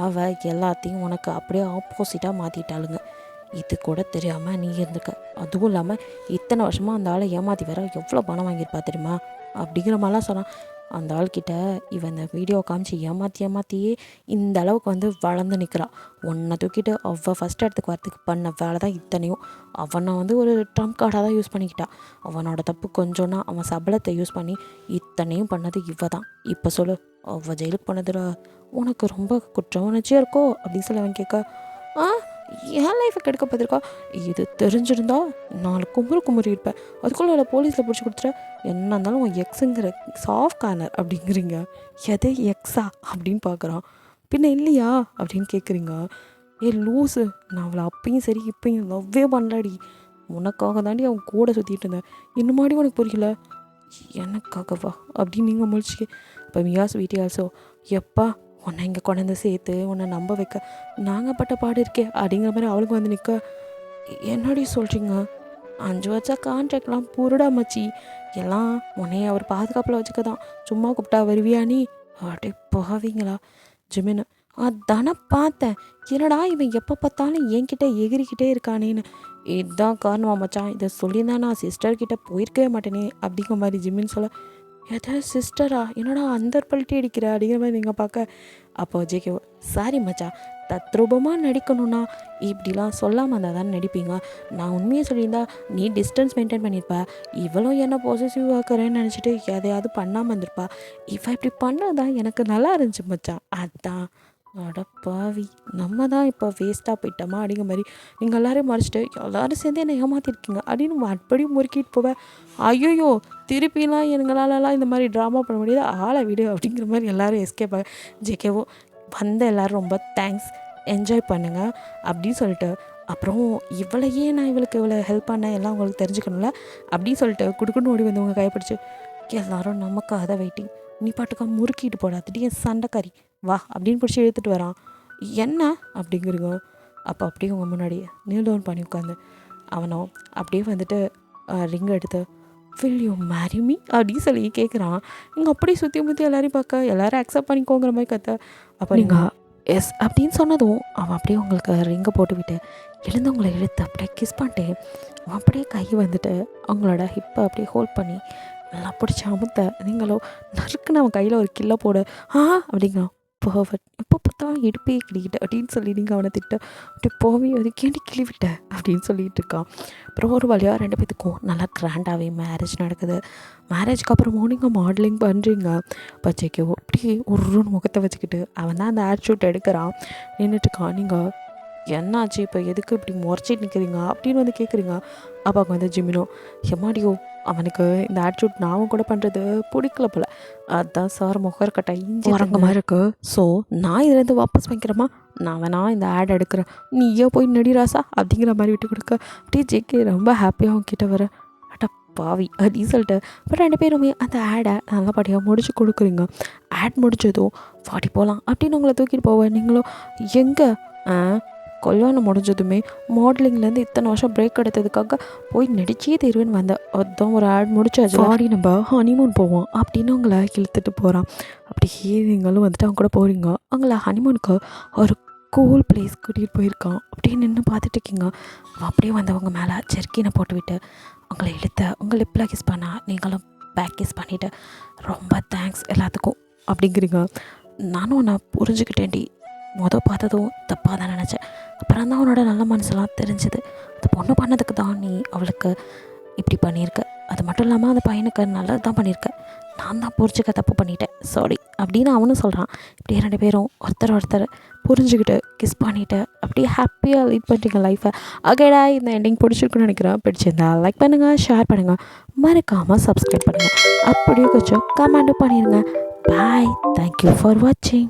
அவள் எல்லாத்தையும் உனக்கு அப்படியே ஆப்போசிட்டாக மாற்றிட்டாளுங்க. இது கூட தெரியாமல் நீ இருந்திருக்க. அதுவும் இல்லாமல் இத்தனை வருஷமாக அந்த ஆளை ஏமாற்றி வர எவ்வளோ பணம் வாங்கியிருப்பா தெரியுமா அப்படிங்கிற மாதிரிலாம் சொன்னான். அந்த ஆள்கிட்ட இவன் இந்த வீடியோ காமிச்சு ஏமாற்றியே இந்த அளவுக்கு வந்து வளர்ந்து நிற்கிறான். உன்னை தூக்கிட்டு அவள் ஃபஸ்ட் இடத்துக்கு வரத்துக்கு பண்ண வேலை தான் இத்தனையும். அவனை வந்து ஒரு ட்ரம்ப் கார்டாக தான் யூஸ் பண்ணிக்கிட்டான். அவனோட தப்பு கொஞ்சம்னா அவன் சபலத்தை யூஸ் பண்ணி இத்தனையும் பண்ணது இவ தான். இப்போ சொல்லு, அவள் ஜெயிலுக்கு போனதுல உனக்கு ரொம்ப குற்ற உணர்ச்சியாக இருக்கோ அப்படின்னு சொல்லி அவன் கேட்க, என் லைஃபை கெடுக்க பார்த்துருக்கா. இது தெரிஞ்சிருந்தா 4 குமுறி இருப்பேன். அதுக்குள்ளே போலீஸில் பிடிச்சி கொடுத்துட்ட. என்ன இருந்தாலும் உன் எக்ஸுங்கிற சாஃப்ட் கார்னர் அப்படிங்கிறீங்க. எதே எக்ஸா அப்படின்னு பார்க்குறான். பின்ன இல்லையா அப்படின்னு கேட்குறீங்க. லூஸு, நான் அவளை அப்பயும் சரி இப்பயும் லவ்வே பண்ணலாடி. உனக்காக தாண்டி அவன் கூட சுற்றிட்டு இருந்தேன். இன்னுமாடி உனக்கு புரியல? எனக்காகவா அப்படின்னு நீங்கள் முழிச்சிக்க. இப்போ மியாஸ் வீட்டியால்சோ, எப்பா உன்னை இங்கே கொண்டு சேர்த்து உன்னை நம்ப வைக்க நாங்கள் பட்ட பாடு இருக்கே அப்படிங்கிற மாதிரி அவளுக்கு வந்து நிற்க, என்னடி சொல்கிறீங்க? 5 வருஷம் கான்ட்ராக்ட்லாம் புருடா மச்சி. எல்லாம் உன்னைய அவர் பாதுகாப்பில் வச்சுக்க தான். சும்மா கூப்பிட்டா வருவியா நீ? அப்படியே போவீங்களா ஜிமின்னு? அதானே பார்த்தேன், என்னடா இவன் எப்போ பார்த்தாலும் என்கிட்ட எகிரிக்கிட்டே இருக்கானேன்னு. இதுதான் காரணமா மச்சான், இதை சொல்லியிருந்தா நான் சிஸ்டர்கிட்ட போயிருக்கவே மாட்டேனே அப்படிங்கிற மாதிரி ஜிமின்னு சொல்ல, ஏதாவது சிஸ்டரா என்னடா அந்த பல்ட்டி அடிக்கிற அப்படிங்கிற மாதிரி நீங்கள் பார்க்க. அப்போ ஜேகே, சாரி மச்சான், தத்ரூபமாக நடிக்கணும்னா இப்படிலாம் சொல்லாமல் இருந்தால் தானே நடிப்பீங்க. நான் உண்மையை சொல்லியிருந்தா நீ டிஸ்டன்ஸ் மெயின்டைன் பண்ணியிருப்பா. இவளும் என்ன பாசிட்டிவ் ஆக்குறேன்னு நினச்சிட்டு எதையாவது பண்ணாமல் இருந்திருப்பா. இவன் இப்படி பண்ணதான் எனக்கு நல்லா இருந்துச்சு மச்சான். அதான் அடப்பாவி, நம்ம தான் இப்போ வேஸ்ட்டாக போயிட்டோமா அப்படிங்கிற மாதிரி நீங்கள் எல்லோரும் மறைச்சிட்டு எல்லோரும் சேர்ந்து என்னை ஏமாற்றிருக்கீங்க அப்படின்னு மறுபடியும் முறுக்கிட்டு போவேன். ஐயோயோ, திருப்பிலாம் எங்களாலலாம் இந்த மாதிரி ட்ராமா பண்ண முடியாது, ஆளை விடு அப்படிங்கிற மாதிரி எல்லோரும் எஸ்கேப் ஆக. ஜேகேவோ, வந்த எல்லோரும் ரொம்ப தேங்க்ஸ், என்ஜாய் பண்ணுங்கள் அப்படின்னு சொல்லிட்டு, அப்புறம் இவளையே நான் இவளை ஹெல்ப் பண்ணேன் எல்லாம் உங்களுக்கு தெரிஞ்சுக்கணும்ல அப்படின்னு சொல்லிட்டு குடுக்குன்னு ஓடி வந்து உங்கள் கைப்பிடிச்சு, எல்லோரும் நமக்காக தான் வெயிட்டிங், நீ பாட்டுக்கா முறுக்கிட்டு போடாதுட்டு என் சண்டைக்காரி வா அப்படின்னு பிடிச்சி இழுத்துட்டு வரான். என்ன அப்படிங்கிறீங்க? அப்போ அப்படியே உங்கள் முன்னாடி நீல் டவுன் பண்ணி உட்காந்து அவனோ அப்படியே வந்துட்டு ரிங் எடுத்து, வில் யூ மேரி மீ அப்படின்னு சொல்லி கேட்குறான். நீங்கள் அப்படியே சுற்றி எல்லாரையும் பார்க்க எல்லோரும் அக்செப்ட் பண்ணிக்கோங்கிற மாதிரி கற்று, அப்போ நீங்கள் எஸ் அப்படின்னு சொன்னதும் அவன் அப்படியே உங்களுக்கு ரிங்கை போட்டுவிட்டு எழுந்தவங்களை இழுத்து அப்படியே கிஸ் பண்ணிட்டு அவன் அப்படியே கை வந்துட்டு அவங்களோட ஹிப்பை அப்படியே ஹோல்ட் பண்ணி நல்லா பிடிச்சி அமுத்த, நீங்களோ நறுக்குன்னு அவன் கையில் ஒரு கில்லை போட அப்படிங்கிறான். பர்ஃபெக்ட், எப்போ பார்த்தாலும் இடுப்பே கிளிக்கிட்ட அப்படின்னு சொல்லி நீங்கள் அவனை திட்ட, அப்படி போவே அதுக்கேண்டி கிளிவிட்ட அப்படின்னு சொல்லிட்டு இருக்கான். அப்புறம் ஒரு வழியாக 2 பேத்துக்கும் நல்லா கிராண்டாகவே மேரேஜ் நடக்குது. மேரேஜ்க்கு அப்புறமும் நீங்கள் மாடலிங் பண்ணுறீங்க. பச்சைக்கு அப்படியே ஒரு முகத்தை வச்சுக்கிட்டு அவன் தான் அந்த ஆட் ஷூட் எடுக்கிறான். நின்றுட்டுருக்கான். நீங்கள் என்னாச்சு இப்போ, எதுக்கு இப்படி முறைச்சிட்டு நிற்கிறீங்க அப்படின்னு வந்து கேட்குறீங்க. அப்பாவுக்கு வந்து ஜிமினோ, எம்மாடியோ அவனுக்கு இந்த ஆட்ஷூட் நாவும் கூட பண்ணுறது பிடிக்கல போல், அதுதான் சார் முகர்கட்டை இஞ்சி வரங்க மாதிரி இருக்கு. ஸோ நான் இதுலேருந்து வாபஸ் வாங்கிக்கிறேம்மா, நான் வேணா இந்த ஆட் எடுக்கிறேன், நீயே போய் நடிராசா அப்படிங்கிற மாதிரி விட்டு கொடுக்க. அப்படியே ஜேகே ரொம்ப ஹாப்பியாக அவங்க கிட்ட வர, அட்டா பாவி அப்படின்னு சொல்லிட்டு அப்புறம் 2 பேருமே அந்த ஆடை நல்லபடியாக முடிச்சு கொடுக்குறீங்க. ஆட் முடிச்சதும் வாடி போகலாம் அப்படின்னு உங்களை தூக்கிட்டு போவேன். நீங்களும் எங்கே கல்யாணம் முடிஞ்சதுமே மாடலிங்லேருந்து இத்தனை வருஷம் பிரேக் எடுத்ததுக்காக போய் நடிச்சே தீர்வுன்னு வந்தேன், அதுதான் ஒரு ஆட் முடிச்சாச்சு, ஆடி நம்ம ஹனிமூன் போவோம் அப்படின்னு அவங்கள இழுத்துட்டு போகிறான். அப்படியே நீங்களும் வந்துட்டு அவங்க கூட போகிறீங்க. அவங்கள ஹனிமூனுக்கு ஒரு கூல் பிளேஸ் கூட்டிகிட்டு போயிருக்கான். அப்படியே நின்று பார்த்துட்டு இருக்கீங்க. அவன் அப்படியே வந்தவங்க மேலே ஜெர்க்கினை போட்டுவிட்டு உங்களை இழுத்த உங்கள் லிப்பில் கிஸ் பண்ணா, நீங்களும் பேக் கிஸ் பண்ணிவிட்டு ரொம்ப தேங்க்ஸ் எல்லாத்துக்கும் அப்படிங்கிறீங்க. நானும் உன்னை புரிஞ்சுக்கிட்டேன்டி, பார்த்ததும் தப்பாக தான் நினச்சேன். அப்புறம் தான் உன்னோட நல்ல மனசெல்லாம் தெரிஞ்சுது. அந்த பொண்ணு பண்ணதுக்கு தான் நீ அவளுக்கு இப்படி பண்ணியிருக்க. அது மட்டும் இல்லாமல் அந்த பையனுக்கு நல்லது தான் பண்ணியிருக்க. நான் தான் புரிஞ்சுக்க தப்பு பண்ணிட்டேன், சாரி அப்படின்னு அவனும் சொல்கிறான். இப்படியே 2 பேரும் ஒருத்தர் புரிஞ்சுக்கிட்டு கிஸ் பண்ணிவிட்டு அப்படியே ஹாப்பியாக லீட் பண்ணுறீங்க லைஃப்பை. ஓகேடா, இந்த எண்டிங் பிடிச்சிருக்குன்னு நினைக்கிறேன். பிடிச்சிருந்தா லைக் பண்ணுங்கள், ஷேர் பண்ணுங்கள், மறக்காமல் சப்ஸ்கிரைப் பண்ணுங்கள். அப்படியே கொஞ்சம் கமெண்ட்டும் பண்ணிடுங்க. பாய், தேங்க்யூ ஃபார் வாட்சிங்.